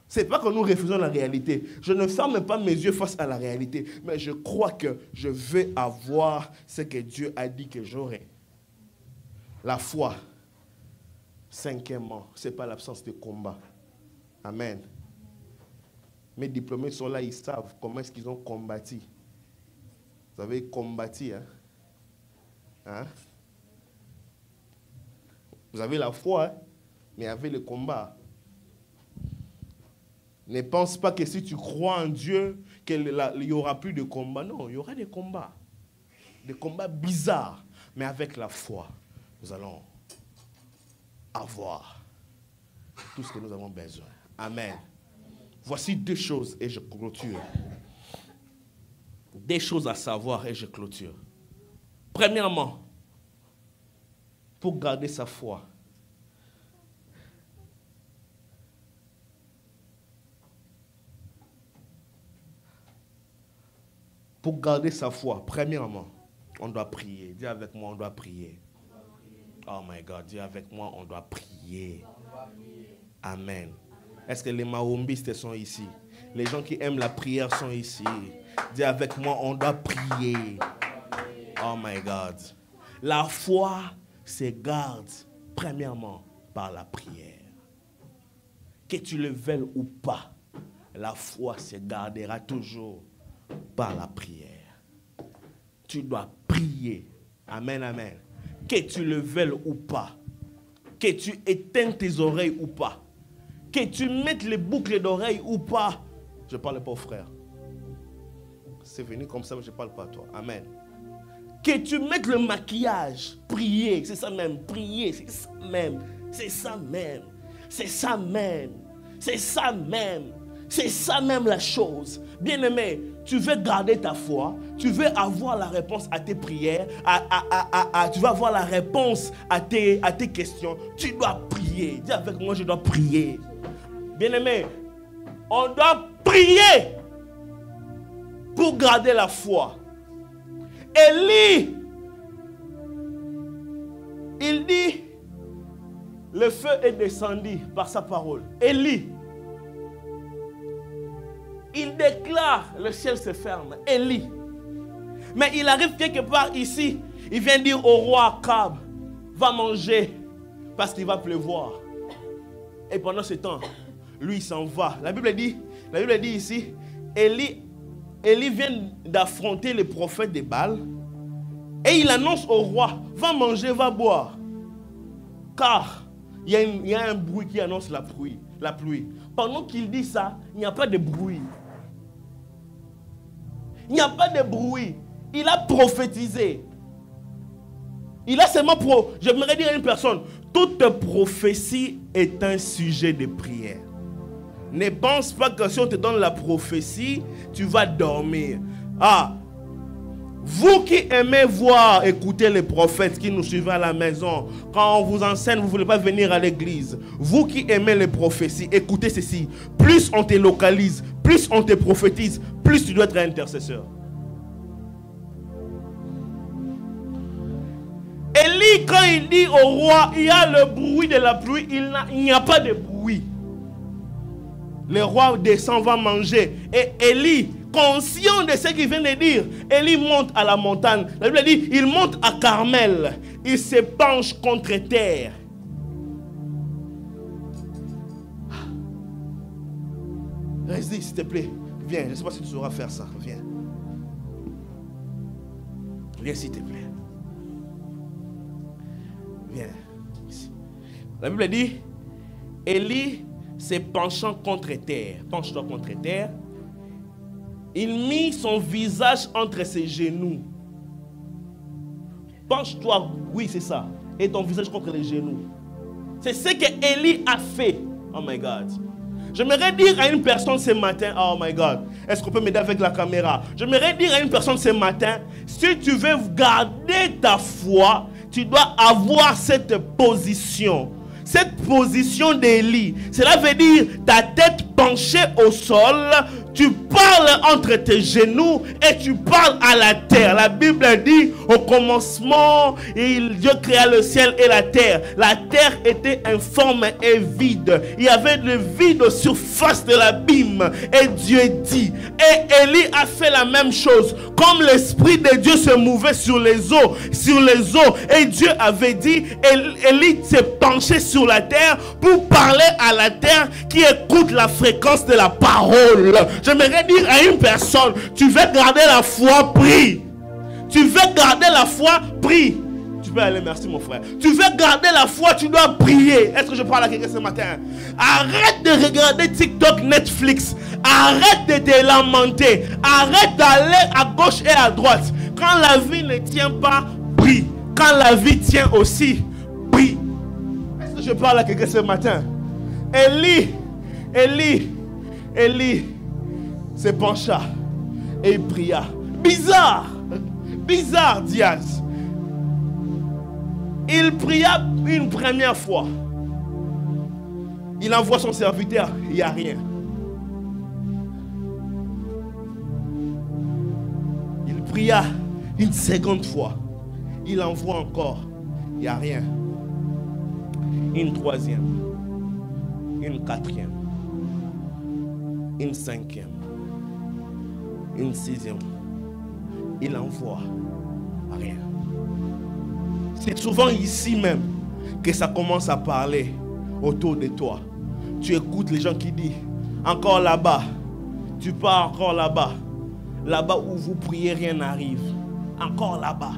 Ce n'est pas que nous refusons la réalité. Je ne ferme pas mes yeux face à la réalité, mais je crois que je vais avoir ce que Dieu a dit que j'aurai. La foi, cinquièmement, ce n'est pas l'absence de combat. Amen. Mes diplômés sont là, ils savent comment est-ce qu'ils ont combattu. Vous avez combattu, hein? Hein? Vous avez la foi, hein? Mais avec le combat. Ne pense pas que si tu crois en Dieu, qu'il n'y aura plus de combat. Non, il y aura des combats. Des combats bizarres. Mais avec la foi, nous allons avoir tout ce que nous avons besoin. Amen. Voici deux choses et je clôture. Des choses à savoir et je clôture. Premièrement, pour garder sa foi, premièrement, on doit prier. Dis avec moi, on doit prier. Oh my God, dis avec moi, on doit prier. Amen. Est-ce que les mahombistes sont ici? Les gens qui aiment la prière sont ici. Dis avec moi, on doit prier. Oh my God. La foi se garde premièrement par la prière. Que tu le veuilles ou pas, la foi se gardera toujours par la prière. Tu dois prier. Amen, amen. Que tu le veuilles ou pas, que tu éteignes tes oreilles ou pas, que tu mettes les boucles d'oreilles ou pas. Je ne parle pas aux frères. C'est venu comme ça, mais je ne parle pas à toi. Amen. Que tu mettes le maquillage. Prier, c'est ça même. Prier, c'est ça même. C'est ça même. C'est ça même. C'est ça même. C'est ça même la chose. Bien-aimé, tu veux garder ta foi, tu veux avoir la réponse à tes prières, tu veux avoir la réponse à tes questions, tu dois prier. Dis avec moi, je dois prier. Bien-aimé, on doit prier pour garder la foi. Élie, il dit, le feu est descendu par sa parole. Élie, il déclare, le ciel se ferme. Élie. Mais il arrive quelque part ici, il vient dire au roi Akab, va manger parce qu'il va pleuvoir. Et pendant ce temps, lui il s'en va. La Bible dit ici, Élie vient d'affronter les prophètes de Baal et il annonce au roi, va manger, va boire. Car il y a un bruit qui annonce la pluie. Pendant qu'il dit ça, il n'y a pas de bruit. Il n'y a pas de bruit. Il a prophétisé. Il a seulement j'aimerais dire à une personne, toute prophétie est un sujet de prière. Ne pense pas que si on te donne la prophétie, tu vas dormir. Vous qui aimez voir, écouter les prophètes qui nous suivent à la maison, quand on vous enseigne, vous ne voulez pas venir à l'église. Vous qui aimez les prophéties, écoutez ceci. Plus on te localise, plus on te prophétise, plus tu dois être un intercesseur. Élie Élie, quand il dit au roi, il y a le bruit de la pluie, il n'y a pas de bruit. Le roi descend, va manger. Et Élie, conscient de ce qu'il vient de dire, Élie monte à la montagne. La Bible dit, il monte à Carmel. Il se penche contre terre. Reste, s'il te plaît. Viens, je ne sais pas si tu sauras faire ça. Viens. Viens, s'il te plaît. Viens. Ici. La Bible dit, Élie se penchant contre terre. Penche-toi contre terre. Il mit son visage entre ses genoux. Penche-toi, oui, c'est ça. Et ton visage contre les genoux. C'est ce que Élie a fait. Oh my God. J'aimerais dire à une personne ce matin, oh my God, est-ce qu'on peut m'aider avec la caméra? J'aimerais dire à une personne ce matin, si tu veux garder ta foi, tu dois avoir cette position. Cette position d'Élie. Cela veut dire ta tête penchée au sol, tu parles entre tes genoux et tu parles à la terre. La Bible dit au commencement, Dieu créa le ciel et la terre. La terre était informe et vide. Il y avait le vide surface de l'abîme. Et Dieu dit. Et Élie a fait la même chose. Comme l'Esprit de Dieu se mouvait sur les eaux. Et Dieu avait dit, Élie s'est penché sur la terre pour parler à la terre qui écoute la fréquence de la parole. J'aimerais dire à une personne, tu veux garder la foi, prie. Tu veux garder la foi, prie. Tu peux aller, merci mon frère. Tu veux garder la foi, tu dois prier. Est-ce que je parle à quelqu'un ce matin? Arrête de regarder TikTok, Netflix. Arrête de te lamenter. Arrête d'aller à gauche et à droite. Quand la vie ne tient pas, prie. Quand la vie tient aussi, prie. Est-ce que je parle à quelqu'un ce matin? Élie se pencha et il pria. Bizarre, Diaz. Il pria une première fois. Il envoie son serviteur, il n'y a rien. Il pria une seconde fois. Il envoie encore, il n'y a rien. Une troisième, une quatrième, une cinquième, une sixième. Il envoie rien. C'est souvent ici même que ça commence à parler autour de toi. Tu écoutes les gens qui disent encore là-bas. Tu pars encore là-bas. Là-bas où vous priez, rien n'arrive. Encore là-bas.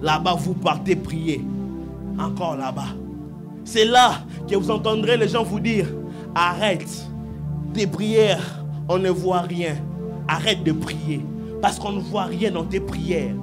Là-bas vous partez prier. Encore là-bas. C'est là que vous entendrez les gens vous dire arrête. Tes prières, on ne voit rien. Arrête de prier. Parce qu'on ne voit rien dans tes prières.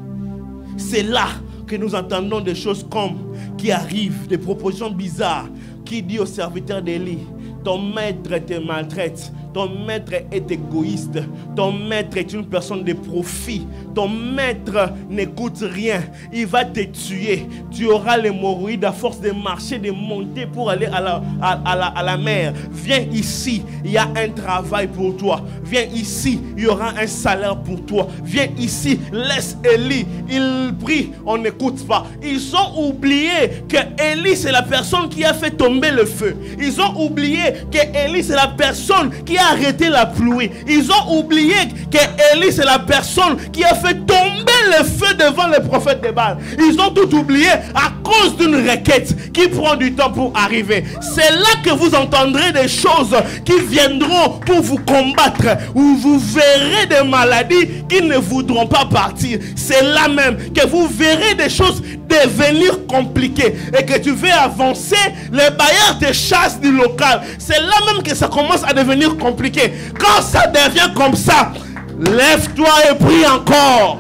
C'est là que nous entendons des choses comme qui arrivent, des propositions bizarres. Qui dit au serviteur d'Élie, ton maître te maltraite, ton maître est égoïste, ton maître est une personne de profit, ton maître n'écoute rien, il va te tuer, tu auras l'hémorroïde à force de marcher, de monter pour aller à la mer. Viens ici, il y a un travail pour toi. Viens ici, il y aura un salaire pour toi. Viens ici, laisse Élie, il prie, on n'écoute pas. Ils ont oublié que Élie c'est la personne qui a fait tomber le feu. Ils ont oublié que Élie c'est la personne qui a arrêté la pluie. Ils ont oublié que Élie c'est la personne qui a fait tomber le feu devant les prophètes de Baal. Ils ont tout oublié à cause d'une requête qui prend du temps pour arriver. C'est là que vous entendrez des choses qui viendront pour vous combattre, où vous verrez des maladies qui ne voudront pas partir. C'est là même que vous verrez des choses devenir compliquées et que tu veux avancer, les bailleurs te chassent du local. C'est là même que ça commence à devenir compliqué. Quand ça devient comme ça, lève-toi et prie encore.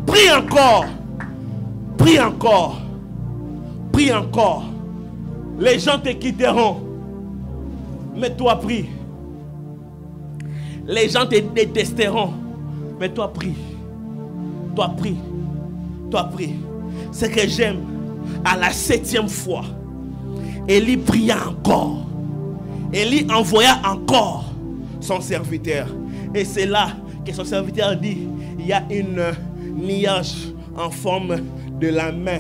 Prie encore. Prie encore. Prie encore. Les gens te quitteront. Mais toi prie. Les gens te détesteront. Mais toi prie. Toi prie. Toi prie. Ce que j'aime, à la 7e fois, Élie pria encore. Élie envoya encore son serviteur. Et c'est là que son serviteur dit, il y a une nuage en forme de la main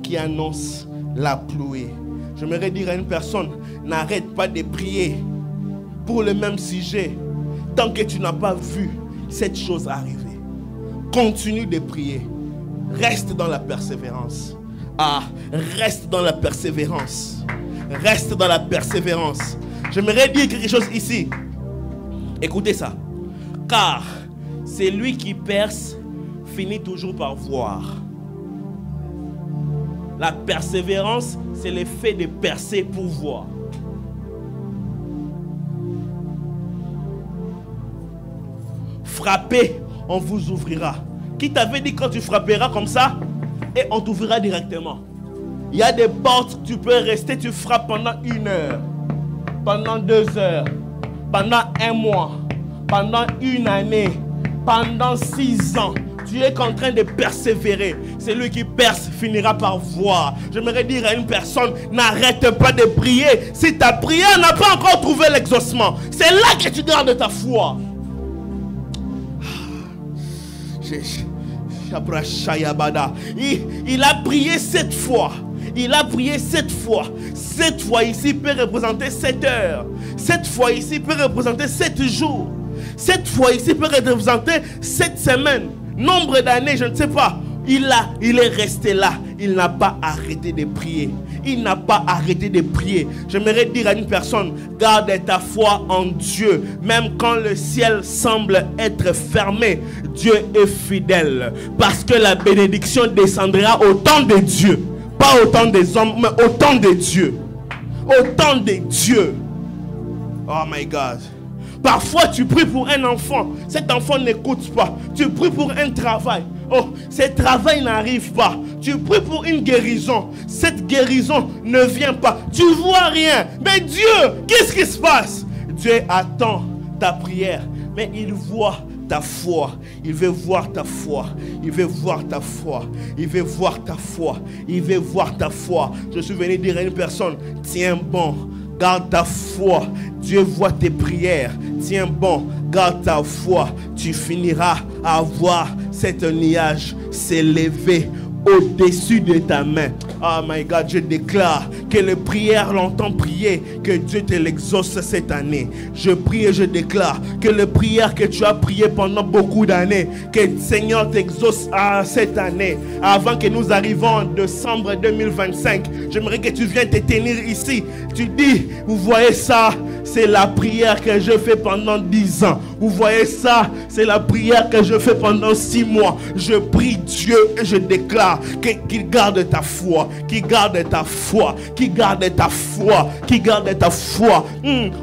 qui annonce la pluie. J'aimerais dire à une personne, n'arrête pas de prier pour le même sujet tant que tu n'as pas vu cette chose arriver. Continue de prier. Reste dans la persévérance. Reste dans la persévérance. Reste dans la persévérance. J'aimerais dire quelque chose ici. Écoutez ça. Car celui qui perce finit toujours par voir. La persévérance, c'est le fait de percer pour voir. Frappez, on vous ouvrira. Qui t'avait dit quand tu frapperas comme ça, et on t'ouvrira directement. Il y a des portes, tu peux rester, tu frappes pendant 1 heure, pendant 2 heures, pendant 1 mois, pendant 1 année, pendant 6 ans. Tu es en train de persévérer. Celui qui perce finira par voir. J'aimerais dire à une personne, n'arrête pas de prier. Si ta prière n'a pas encore trouvé l'exaucement, c'est là que tu gardes ta foi. Il a prié 7 fois. Il a prié 7 fois. 7 fois ici peut représenter 7 heures. 7 fois ici peut représenter 7 jours. 7 fois ici peut représenter 7 semaines. Nombre d'années, je ne sais pas. Il est resté là. Il n'a pas arrêté de prier. Il n'a pas arrêté de prier. J'aimerais dire à une personne, garde ta foi en Dieu. Même quand le ciel semble être fermé, Dieu est fidèle. Parce que la bénédiction descendra au temps de Dieu. Pas au temps des hommes, mais au temps de Dieu. Au temps de Dieu. Oh my God. Parfois tu pries pour un enfant. Cet enfant n'écoute pas. Tu pries pour un travail. Oh, ce travail n'arrive pas. Tu pries pour une guérison. Cette guérison ne vient pas. Tu ne vois rien. Mais Dieu, qu'est-ce qui se passe? Dieu attend ta prière. Mais il voit ta foi. Il veut voir ta foi. Il veut voir ta foi. Il veut voir ta foi. Il veut voir ta foi. Je suis venu dire à une personne, tiens bon. Garde ta foi. Dieu voit tes prières. Tiens bon, garde ta foi. Tu finiras à voir cet nuage s'élever au-dessus de ta main. Oh my God, je déclare que les prières l'entend prier, que Dieu te l'exauce cette année. Je prie et je déclare que les prières que tu as priées pendant beaucoup d'années, que le Seigneur t'exauce cette année. Avant que nous arrivions en décembre 2025, j'aimerais que tu viennes te tenir ici. Tu dis, vous voyez ça, c'est la prière que je fais pendant 10 ans. Vous voyez ça, c'est la prière que je fais pendant 6 mois. Je prie Dieu et je déclare qu'il garde ta foi, qu'il garde ta foi, qu'il garde ta foi, qu'il garde ta foi.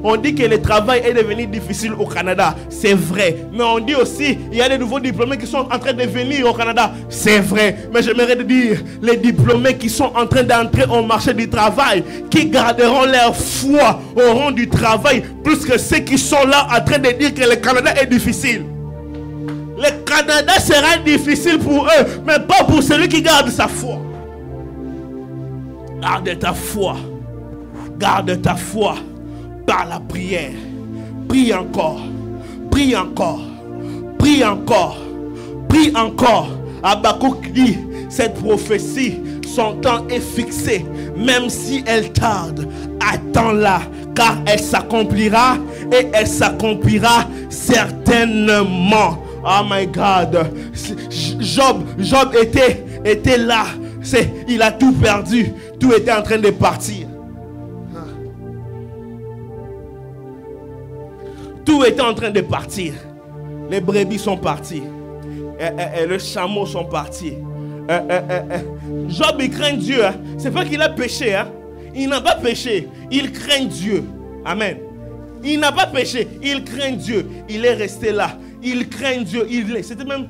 On dit que le travail est devenu difficile au Canada. C'est vrai. Mais on dit aussi, il y a des nouveaux diplômés qui sont en train de venir au Canada. C'est vrai. Mais j'aimerais te dire, les diplômés qui sont en train d'entrer au marché du travail, qui garderont leur foi au rang du travail, plus que ceux qui sont là en train de dire que le Canada est difficile. Le Canada sera difficile pour eux, mais pas pour celui qui garde sa foi. Garde ta foi. Garde ta foi par la prière. Prie encore. Prie encore. Prie encore. Prie encore. Habakkuk dit, cette prophétie, son temps est fixé. Même si elle tarde, attends-la, car elle s'accomplira et elle s'accomplira certainement. Oh my God. Job était là. Il a tout perdu. Tout était en train de partir. Tout était en train de partir. Les brebis sont partis. Et les chameaux sont partis. Job, il craint Dieu. Hein. C'est pas qu'il a péché. Hein. Il n'a pas péché. Il craint Dieu. Amen. Il n'a pas péché. Il craint Dieu. Il est resté là. Il craint Dieu. C'était même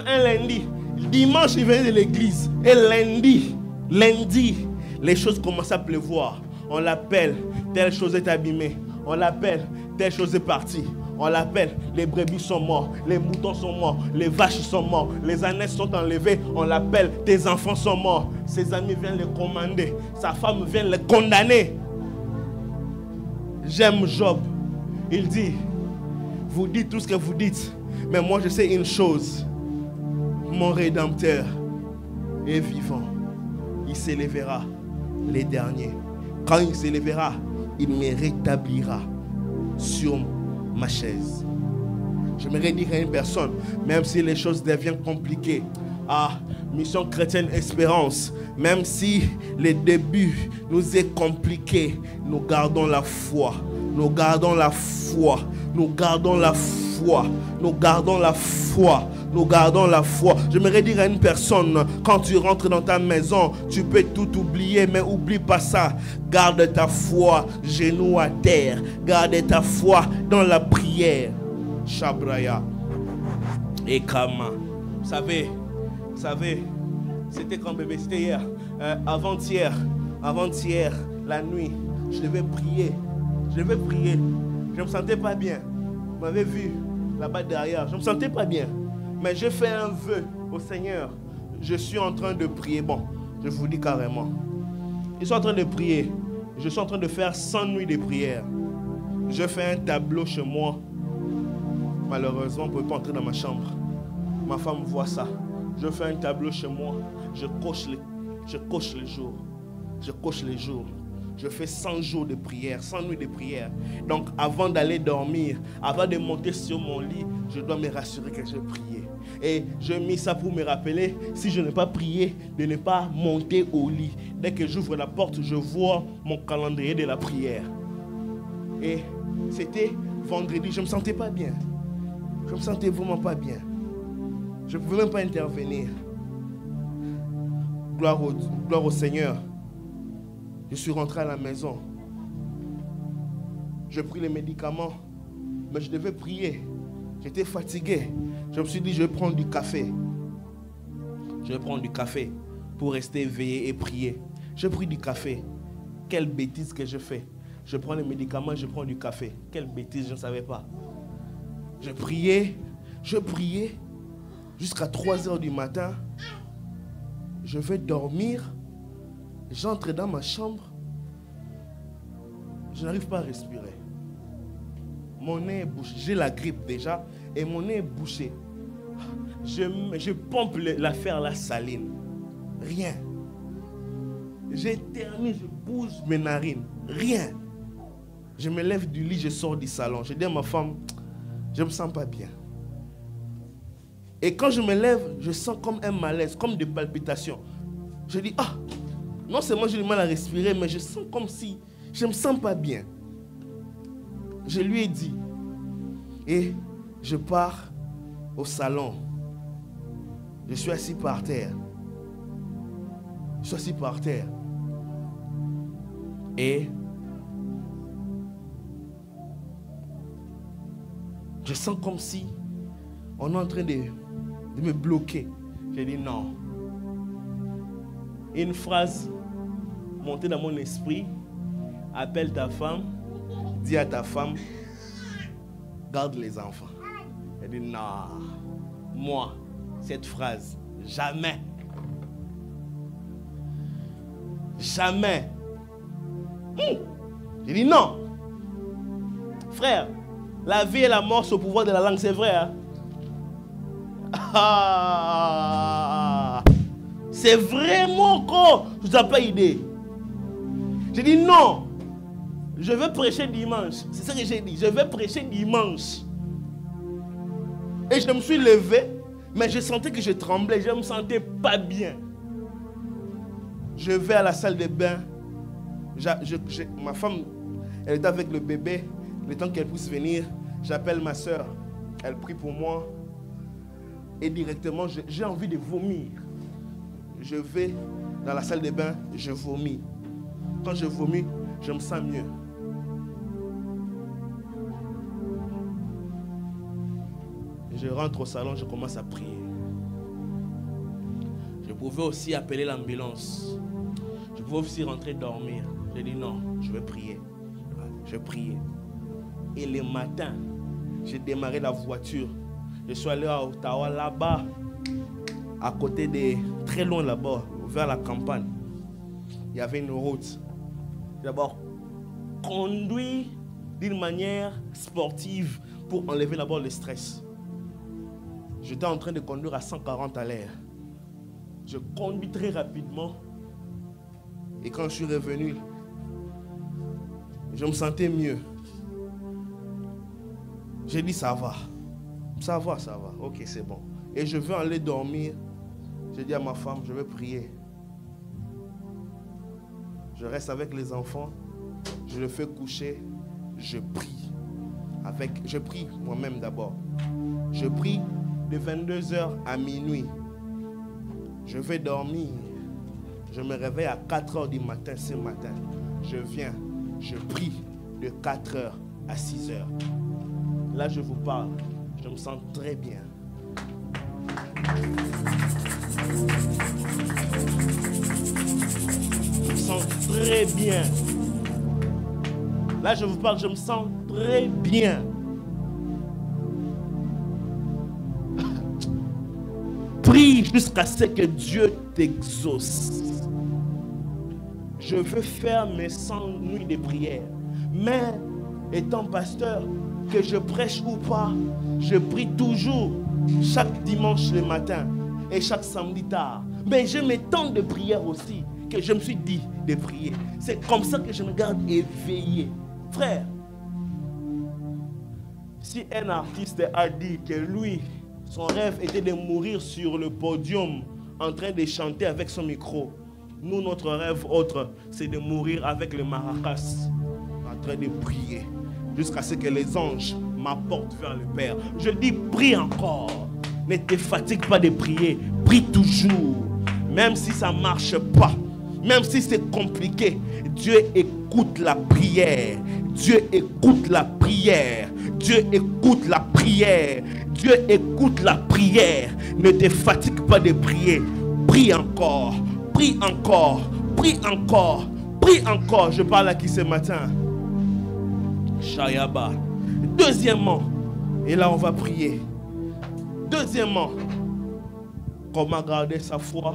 un lundi. Dimanche, il venait de l'église. Et lundi, les choses commencent à pleuvoir. On l'appelle, telle chose est abîmée. On l'appelle, telle chose est partie. On l'appelle, les brebis sont morts, les moutons sont morts, les vaches sont morts, les ânes sont enlevés. On l'appelle, tes enfants sont morts. Ses amis viennent les commander. Sa femme vient les condamner. J'aime Job. Il dit, vous dites tout ce que vous dites, mais moi je sais une chose. Mon Rédempteur est vivant. il s'élèvera les derniers. Quand il s'élèvera, il me rétablira sur ma chaise. J'aimerais dire à une personne, même si les choses deviennent compliquées, Mission Chrétienne Espérance, même si les débuts nous est compliqués, nous gardons la foi. Nous gardons la foi. Nous gardons la foi. Nous gardons la foi. Nous gardons la foi. J'aimerais dire à une personne, quand tu rentres dans ta maison, tu peux tout oublier, mais oublie pas ça. Garde ta foi, genoux à terre. Garde ta foi dans la prière. Shabraya. Et Kama. Vous savez, c'était quand bébé, c'était hier. Avant-hier, la nuit, je devais prier. Je ne me sentais pas bien. Vous m'avez vu là-bas derrière. Je ne me sentais pas bien. Mais j'ai fait un vœu au Seigneur. Je suis en train de prier. Bon, je vous dis carrément. Je suis en train de prier. Je suis en train de faire 100 nuits de prière. Je fais un tableau chez moi. Malheureusement, on ne peut pas entrer dans ma chambre. Ma femme voit ça. Je fais un tableau chez moi. Je coche les jours. Je fais 100 jours de prière, 100 nuits de prière. Donc avant d'aller dormir, avant de monter sur mon lit, je dois me rassurer que j'ai prié. Et je mis ça pour me rappeler, si je n'ai pas prié, de ne pas monter au lit. Dès que j'ouvre la porte, je vois mon calendrier de la prière. Et c'était vendredi, je ne me sentais pas bien. Je ne me sentais vraiment pas bien. Je ne pouvais même pas intervenir. Gloire au Seigneur. Je suis rentré à la maison. J'ai pris les médicaments, mais je devais prier. J'étais fatigué. Je me suis dit, je vais prendre du café. Je vais prendre du café pour rester éveillé et prier. J'ai pris du café. Quelle bêtise que je fais. Je prends les médicaments, je prends du café. Quelle bêtise, je ne savais pas. Je priais jusqu'à 3 heures du matin. Je vais dormir. J'entre dans ma chambre. Je n'arrive pas à respirer. Mon nez est bouché. J'ai la grippe déjà. Et mon nez est bouché. Je pompe l'affaire la saline. Rien. J'éternue, je bouge mes narines. Rien. Je me lève du lit, je sors du salon. Je dis à ma femme, je ne me sens pas bien. Et quand je me lève, je sens comme un malaise, comme des palpitations. Je dis, non seulement j'ai du mal à respirer, mais je sens comme si je ne me sens pas bien. Je lui ai dit. Et je pars au salon. Je suis assis par terre. Et je sens comme si on est en train de me bloquer. J'ai dit non. Une phrase montée dans mon esprit. Appelle ta femme. Dis à ta femme. Garde les enfants. J'ai dit non. Moi, cette phrase, jamais. Jamais. J'ai dit non. Frère, la vie et la mort sont au pouvoir de la langue, c'est vrai. Hein? C'est vraiment con. Je n'ai pas idée. J'ai dit non. Je vais prêcher dimanche. C'est ça que j'ai dit. Je vais prêcher dimanche. Et je me suis levé, mais je sentais que je tremblais. Je ne me sentais pas bien. Je vais à la salle de bain. Ma femme, elle était avec le bébé. Le temps qu'elle puisse venir, j'appelle ma soeur. Elle prie pour moi. Et directement, j'ai envie de vomir. Je vais dans la salle de bain, je vomis. Quand je vomis, je me sens mieux. Je rentre au salon, je commence à prier. Je pouvais aussi appeler l'ambulance. Je pouvais aussi rentrer dormir. J'ai dit non, je vais prier. Je priais. Et le matin, j'ai démarré la voiture. Je suis allé à Ottawa, là-bas, à côté de, très loin là-bas, vers la campagne. Il y avait une route. D'abord, conduire d'une manière sportive pour enlever d'abord le stress. J'étais en train de conduire à 140 à l'heure. Je conduis très rapidement Et quand je suis revenu, je me sentais mieux. J'ai dit, ça va. Ça va, ça va. Ok, c'est bon. Et je veux aller dormir. J'ai dit à ma femme, je vais prier. Je reste avec les enfants. Je le fais coucher. Je prie. Je prie moi-même d'abord. Je prie de 22h à minuit. Je vais dormir. Je me réveille à 4h du matin ce matin. Je viens. Je prie de 4h à 6h. Là, je vous parle. Je me sens très bien. Je me sens très bien. Là, je vous parle, je me sens très bien. Prie jusqu'à ce que Dieu t'exauce. Je veux faire mes 100 nuits de prière. Mais, étant pasteur, que je prêche ou pas, je prie toujours, chaque dimanche le matin et chaque samedi tard. Mais j'ai mes temps de prière aussi, que je me suis dit de prier. C'est comme ça que je me garde éveillé. Frère, si un artiste a dit que lui, son rêve était de mourir sur le podium en train de chanter avec son micro, nous, notre rêve autre, c'est de mourir avec le maracas en train de prier jusqu'à ce que les anges m'apportent vers le Père. Je dis, prie encore. Ne te fatigue pas de prier. Prie toujours. Même si ça ne marche pas, même si c'est compliqué, Dieu écoute la prière. Dieu écoute la prière. Dieu écoute la prière. Dieu écoute la prière. Ne te fatigue pas de prier. Prie encore. Prie encore. Prie encore. Prie encore. Je parle à qui ce matin? Shayaba. Deuxièmement, et là on va prier. Deuxièmement, comment garder sa foi?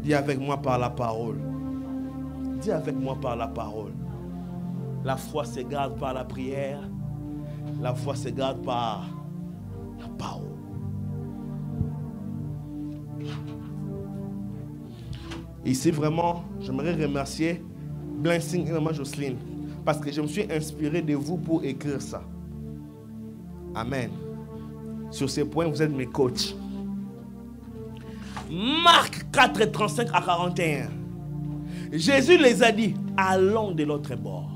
Dis avec moi par la parole. Dis avec moi par la parole. La foi se garde par la prière. La foi se garde par la parole. Ici vraiment, j'aimerais remercier Blessing et Maman Jocelyne parce que je me suis inspiré de vous pour écrire ça. Amen. Sur ces points, vous êtes mes coachs. Marc 4, 35 à 41. Jésus les a dit, allons de l'autre bord.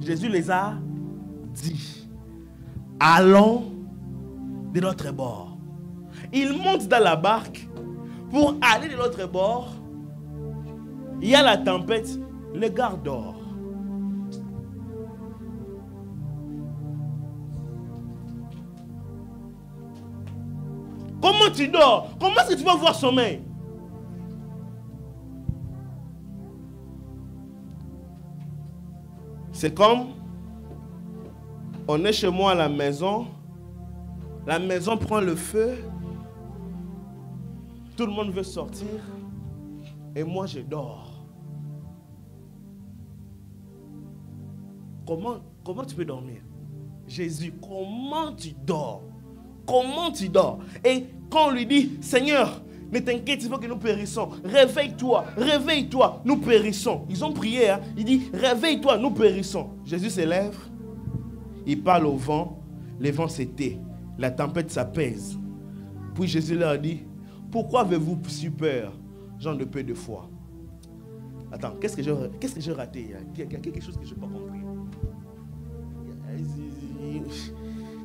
Jésus les a dit, allons de l'autre bord. Ils montent dans la barque pour aller de l'autre bord. Il y a la tempête, le gars dort. Comment tu dors? Comment est-ce que tu vas avoir sommeil? C'est comme on est chez moi à la maison prend le feu, tout le monde veut sortir et moi je dors. Comment tu peux dormir? Jésus, comment tu dors? Comment tu dors? Et quand on lui dit, Seigneur, ne t'inquiète pas que nous périssons. Réveille-toi, réveille-toi, nous périssons. Ils ont prié, hein? Il dit, réveille-toi, nous périssons. Jésus se lève, il parle au vent, le vent s'était, la tempête s'apaise. Puis Jésus leur dit, pourquoi avez-vous si peur, gens de peu de foi? Attends, qu'est-ce que j'ai raté? Il y a quelque chose que je n'ai pas compris.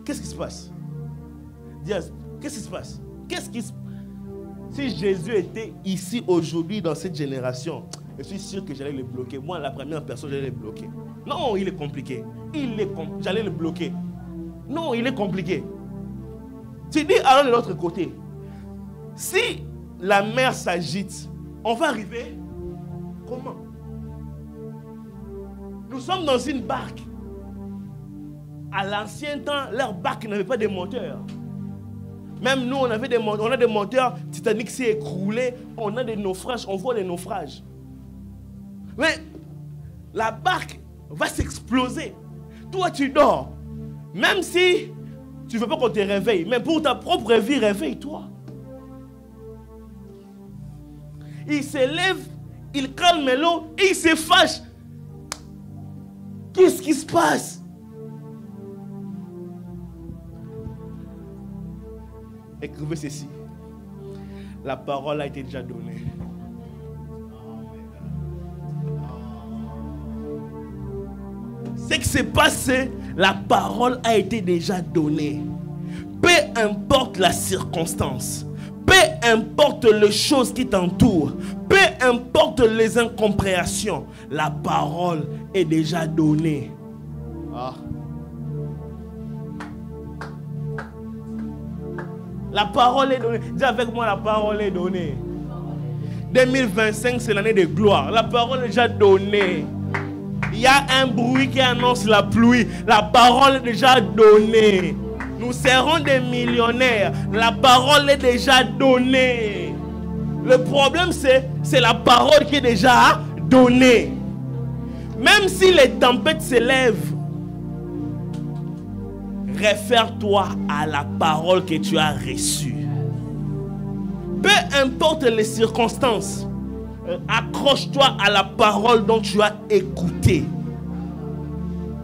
Qu'est-ce qui se passe? Diaz, qu'est-ce qui se passe? Si Jésus était ici aujourd'hui dans cette génération, je suis sûr que j'allais le bloquer. Moi, la première personne, j'allais le bloquer. Non, il est compliqué. J'allais le bloquer. Non, il est compliqué. Tu dis alors de l'autre côté. Si la mer s'agite, on va arriver comment? Nous sommes dans une barque. À l'ancien temps, leur barque n'avait pas de moteur. Même nous, on a des moteurs. Titanic s'est écroulé. On a des naufrages. On voit des naufrages. Mais la barque va s'exploser. Toi, tu dors. Même si tu ne veux pas qu'on te réveille. Mais pour ta propre vie, réveille-toi. il se lève, il calme l'eau et il se fâche. Qu'est-ce qui se passe? Écrivez ceci. La parole a été déjà donnée. Ce qui s'est passé, la parole a été déjà donnée. Peu importe la circonstance, peu importe les choses qui t'entourent, peu importe les incompréhensions, la parole est déjà donnée. Ah. La parole est donnée. Dis avec moi, la parole est donnée. 2025, c'est l'année de gloire. La parole est déjà donnée. Il y a un bruit qui annonce la pluie. La parole est déjà donnée. Nous serons des millionnaires. La parole est déjà donnée. Le problème, c'est la parole qui est déjà donnée. Même si les tempêtes s'élèvent, réfère-toi à la parole que tu as reçue. Peu importe les circonstances, accroche-toi à la parole dont tu as écouté.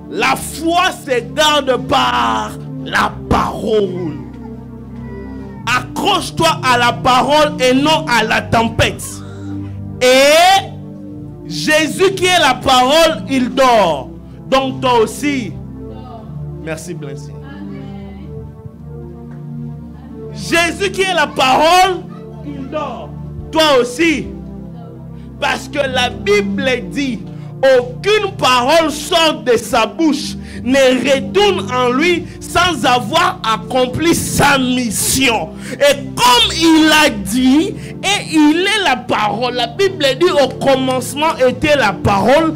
La foi se garde par la parole. Accroche-toi à la parole et non à la tempête. Et Jésus qui est la parole, il dort. Donc toi aussi. Merci Blancy. Jésus qui est la parole, il dort. Toi aussi. Parce que la Bible dit, aucune parole sort de sa bouche, ne retourne en lui sans avoir accompli sa mission. Et comme il a dit, et il est la parole. La Bible dit, au commencement était la parole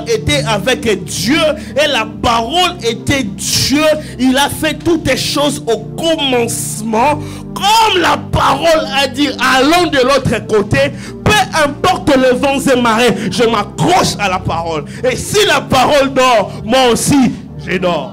était avec Dieu, et la parole était Dieu. Il a fait toutes les choses au commencement. Comme la parole a dit, allons de l'autre côté. Peu importe les vents et marées, je m'accroche à la parole. Et si la parole dort, moi aussi, je dors.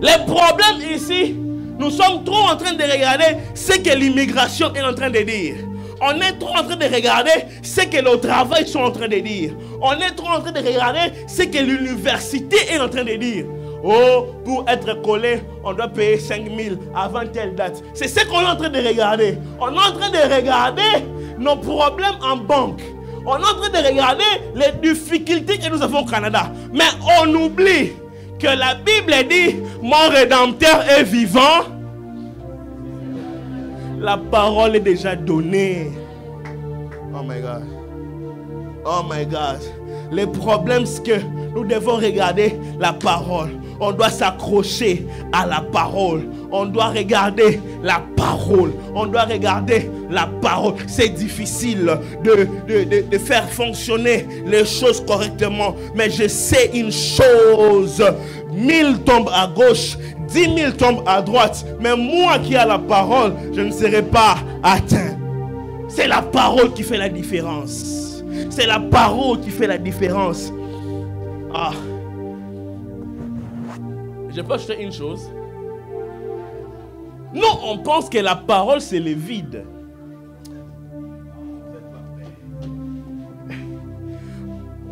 Le problème ici, nous sommes trop en train de regarder ce que l'immigration est en train de dire. On est trop en train de regarder ce que le travail sont en train de dire. On est trop en train de regarder ce que l'université est en train de dire. Oh, pour être collé, on doit payer 5 000 avant telle date. C'est ce qu'on est en train de regarder. On est en train de regarder nos problèmes en banque. On est en train de regarder les difficultés que nous avons au Canada. Mais on oublie que la Bible dit, mon Rédempteur est vivant. La parole est déjà donnée. Oh my God. Oh my God. Le problème, c'est que nous devons regarder la parole. On doit s'accrocher à la parole. On doit regarder la parole. On doit regarder la parole. C'est difficile de faire fonctionner les choses correctement. Mais je sais une chose. 1000 tombent à gauche, 10 000 tombent à droite. Mais moi qui ai la parole, je ne serai pas atteint. C'est la parole qui fait la différence. C'est la parole qui fait la différence. Ah. Je peux ajouter une chose. Nous, on pense que la parole, c'est le vide.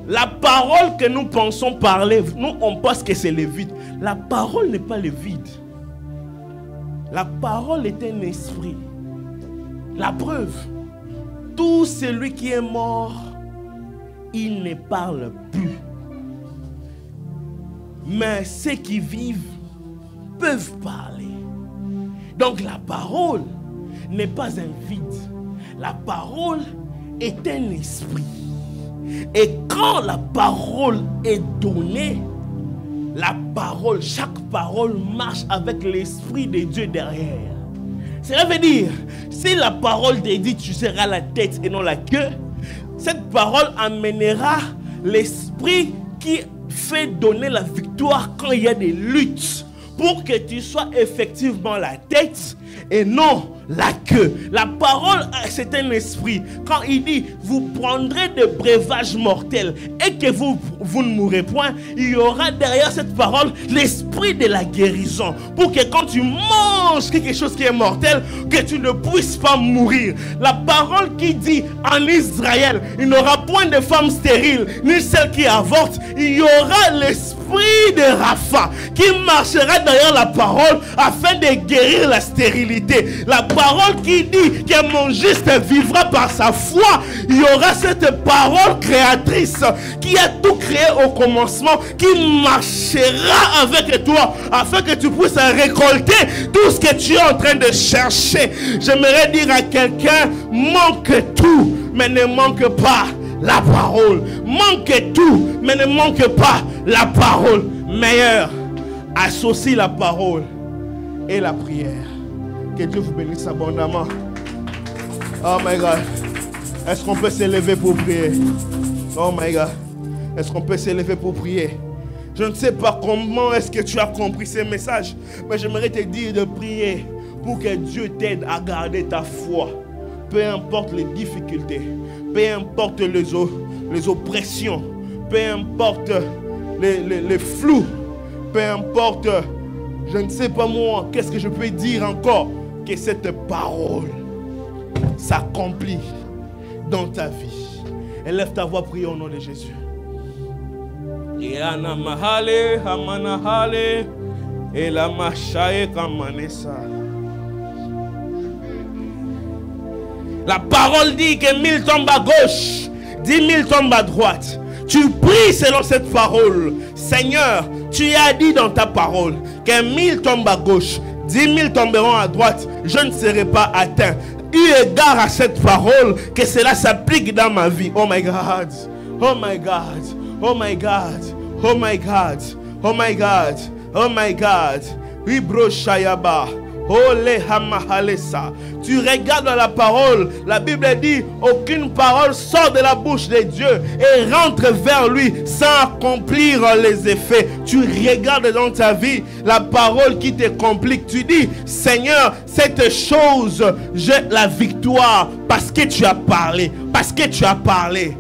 La parole que nous pensons parler, nous, on pense que c'est le vide. La parole n'est pas le vide. La parole est un esprit. La preuve, tout celui qui est mort, il ne parle plus. Mais ceux qui vivent peuvent parler. Donc la parole n'est pas un vide. La parole est un esprit. Et quand la parole est donnée, la parole, chaque parole marche avec l'esprit de Dieu derrière. Cela veut dire, si la parole te dit tu seras la tête et non la queue, cette parole amènera l'esprit qui fait donner la victoire quand il y a des luttes pour que tu sois effectivement la tête et non la queue. La parole, c'est un esprit. Quand il dit, vous prendrez des breuvages mortels et que vous ne mourrez point, il y aura derrière cette parole l'esprit de la guérison. Pour que quand tu manges quelque chose qui est mortel, que tu ne puisses pas mourir. La parole qui dit en Israël, il n'y aura point de femme stérile, ni celle qui avorte. Il y aura l'esprit de Rapha qui marchera derrière la parole afin de guérir la stérilité. La parole qui dit que mon juste vivra par sa foi, il y aura cette parole créatrice qui a tout créé au commencement, qui marchera avec toi afin que tu puisses récolter tout ce que tu es en train de chercher. J'aimerais dire à quelqu'un, manque tout, mais ne manque pas la parole. Manque tout, mais ne manque pas la parole. Meilleur, associe la parole et la prière. Que Dieu vous bénisse abondamment. Oh my God. Est-ce qu'on peut s'élever pour prier? Oh my God. Est-ce qu'on peut s'élever pour prier? Je ne sais pas comment est-ce que tu as compris ces messages, mais j'aimerais te dire de prier pour que Dieu t'aide à garder ta foi. Peu importe les difficultés, peu importe les oppressions, peu importe les flous, peu importe, je ne sais pas moi, qu'est-ce que je peux dire encore, que cette parole s'accomplit dans ta vie. Élève ta voix, prie au nom de Jésus. La parole dit que 1000 tombent à gauche, 10 000 tombent à droite. Tu pries selon cette parole. Seigneur, tu as dit dans ta parole que 1000 tombent à gauche, 10 000 tomberont à droite. Je ne serai pas atteint. Eu égard à cette parole, que cela s'applique dans ma vie. Oh my God, oh my God, oh my God, oh my God, oh my God, oh my God. Ibro Shayaba. Tu regardes dans la parole, la Bible dit aucune parole sort de la bouche de Dieu et rentre vers lui sans accomplir les effets. Tu regardes dans ta vie la parole qui te complique. Tu dis, Seigneur, cette chose, j'ai la victoire parce que tu as parlé, parce que tu as parlé.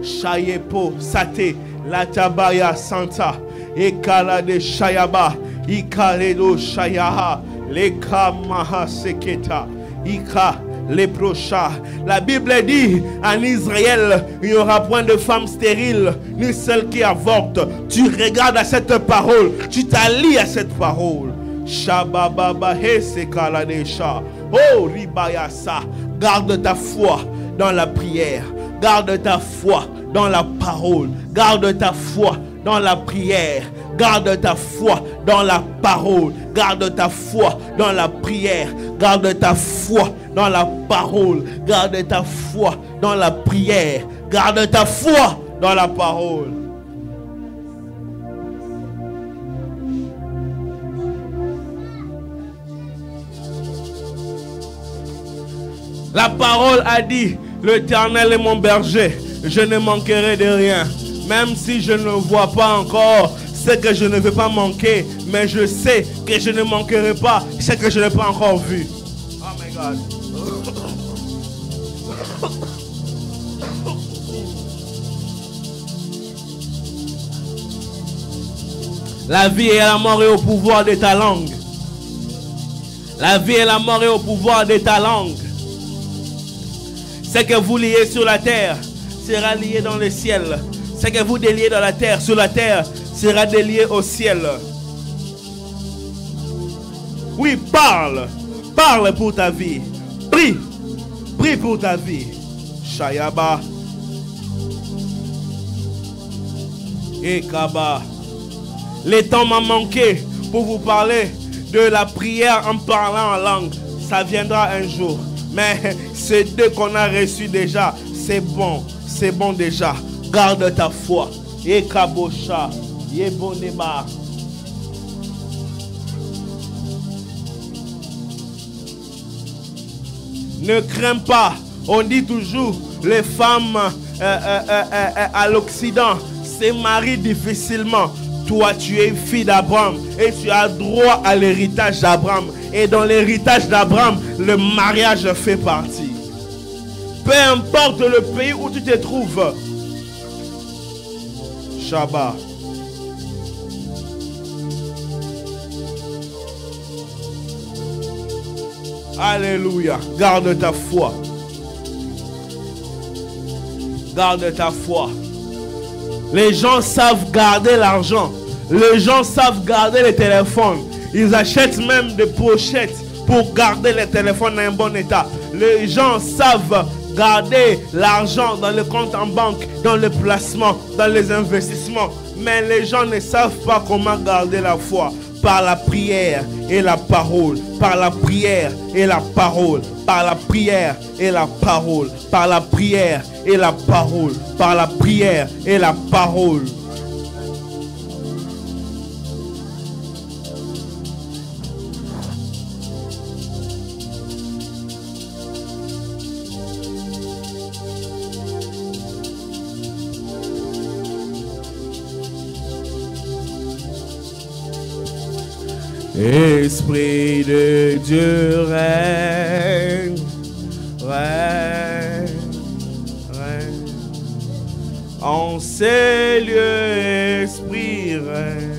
Shayepo Sate Latabaya Santa Ekala de Shayaba Ikaredo Shayaha Leka Maha Seketa Ika Leprocha. La Bible dit en Israël, il n'y aura point de femme stérile, ni celle qui avorte. Tu regardes à cette parole, tu t'allies à cette parole. Shabababa Hesekala Desha. Oh Ribayasa. Garde ta foi dans la prière. Garde ta foi dans la parole. Garde ta foi dans la prière. Garde ta foi dans la parole. Garde ta foi dans la prière. Garde ta foi dans la parole. Garde ta foi dans la prière. Garde ta foi dans la parole. La parole a dit, l'Éternel est mon berger, je ne manquerai de rien. Même si je ne vois pas encore ce que je ne vais pas manquer, mais je sais que je ne manquerai pas ce que je n'ai pas encore vu. Oh my God. La vie et la mort est au pouvoir de ta langue. La vie et la mort est au pouvoir de ta langue. Ce que vous liez sur la terre sera lié dans le ciel. Ce que vous déliez dans la terre, sur la terre, sera délié au ciel. Oui, parle. Parle pour ta vie. Prie. Prie pour ta vie. Shayaba. Ekaba. Le temps m'a manqué pour vous parler de la prière en parlant en langue. Ça viendra un jour. Mais ces deux qu'on a reçus déjà, c'est bon déjà. Garde ta foi. Ekabosha, Yeboneba. Ne crains pas. On dit toujours, les femmes à l'Occident se marient difficilement. Toi, tu es fille d'Abraham et tu as droit à l'héritage d'Abraham. Et dans l'héritage d'Abraham, le mariage fait partie. Peu importe le pays où tu te trouves. Shabbat. Alléluia. Garde ta foi. Garde ta foi. Les gens savent garder l'argent. Les gens savent garder les téléphones. Ils achètent même des pochettes pour garder les téléphones dans un bon état. Les gens savent garder l'argent dans le compte en banque, dans le placement, dans les investissements. Mais les gens ne savent pas comment garder la foi. Par la prière et la parole. Par la prière et la parole. Par la prière et la parole. Par la prière et la parole. Par la prière et la parole. Esprit de Dieu règne, règne, règne. En ces lieux, Esprit règne,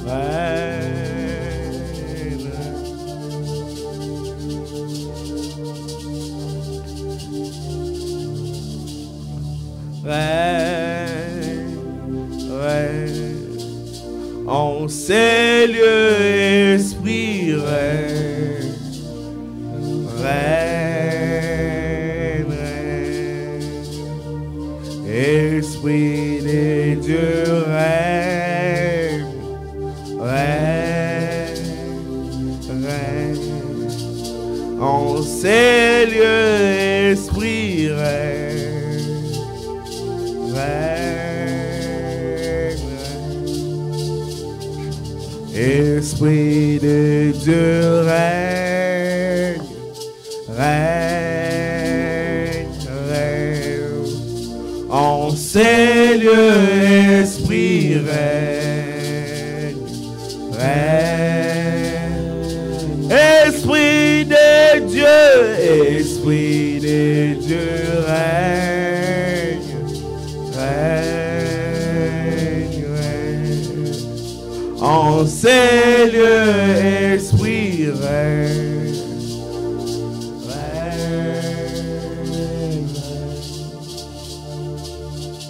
règne, règne, règne. En ces lieux, Esprit règne, règne, règne. Esprit de Dieu règne, règne, règne. En ces lieux, Esprit règne, règne. Esprit de Dieu règne, règne, règne. En ces lieux, Esprit règne, règne. Esprit de Dieu, Esprit de Dieu règne, règne, règne. En ces lieux, Esprit règne, règne.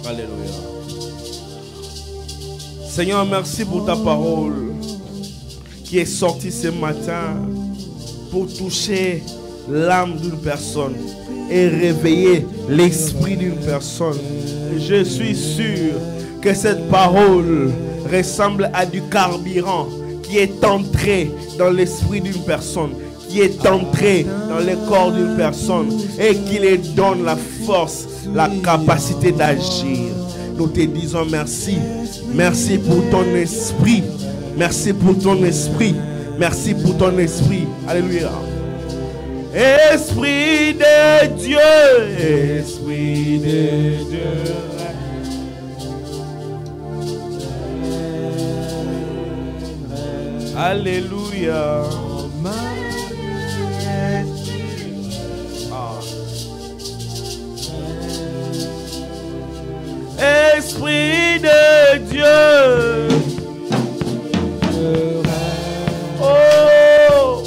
Alléluia. Seigneur, merci pour ta parole qui est sortie ce matin pour toucher l'âme d'une personne et réveiller l'esprit d'une personne. Je suis sûr que cette parole ressemble à du carburant qui est entré dans l'esprit d'une personne, qui est entré dans le corps d'une personne et qui lui donne la force, la capacité d'agir. Nous te disons merci. Merci pour ton esprit. Merci pour ton esprit. Merci pour ton esprit. Alléluia. Esprit de Dieu. Esprit de Dieu. Alléluia. Esprit de Dieu. Oh.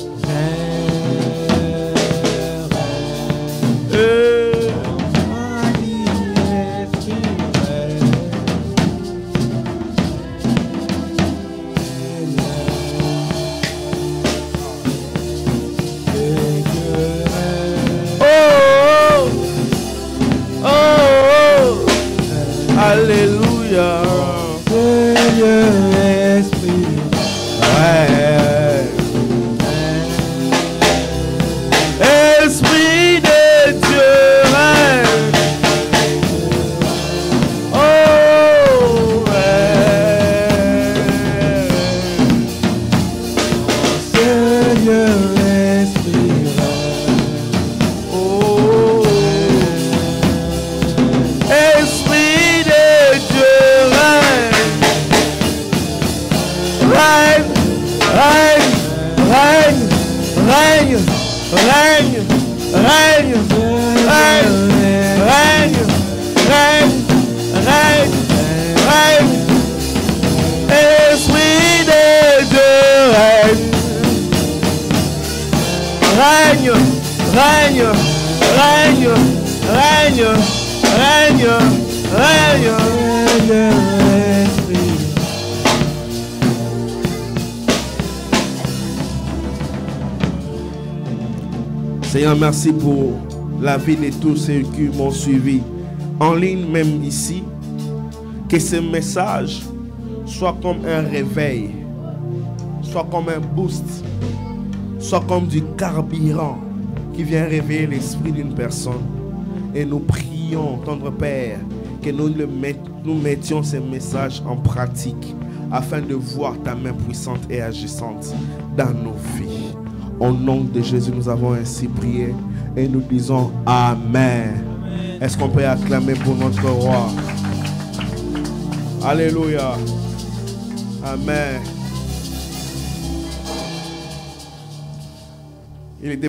Alléluia. Esprit de Dieu règne. Oh, Seigneur, Esprit règne. Oh, Esprit de Dieu règne. règne, règne, règne, règne, Esprit. Seigneur, merci pour la vie de tous ceux qui m'ont suivi, en ligne même ici. Que ce message soit comme un réveil, soit comme un boost, soit comme du carburant qui vient réveiller l'esprit d'une personne. Et nous prions, tendre Père, que nous mettions ces messages en pratique afin de voir ta main puissante et agissante dans nos vies. Au nom de Jésus, nous avons ainsi prié et nous disons Amen. Est-ce qu'on peut acclamer pour notre roi? Alléluia. Amen. Il était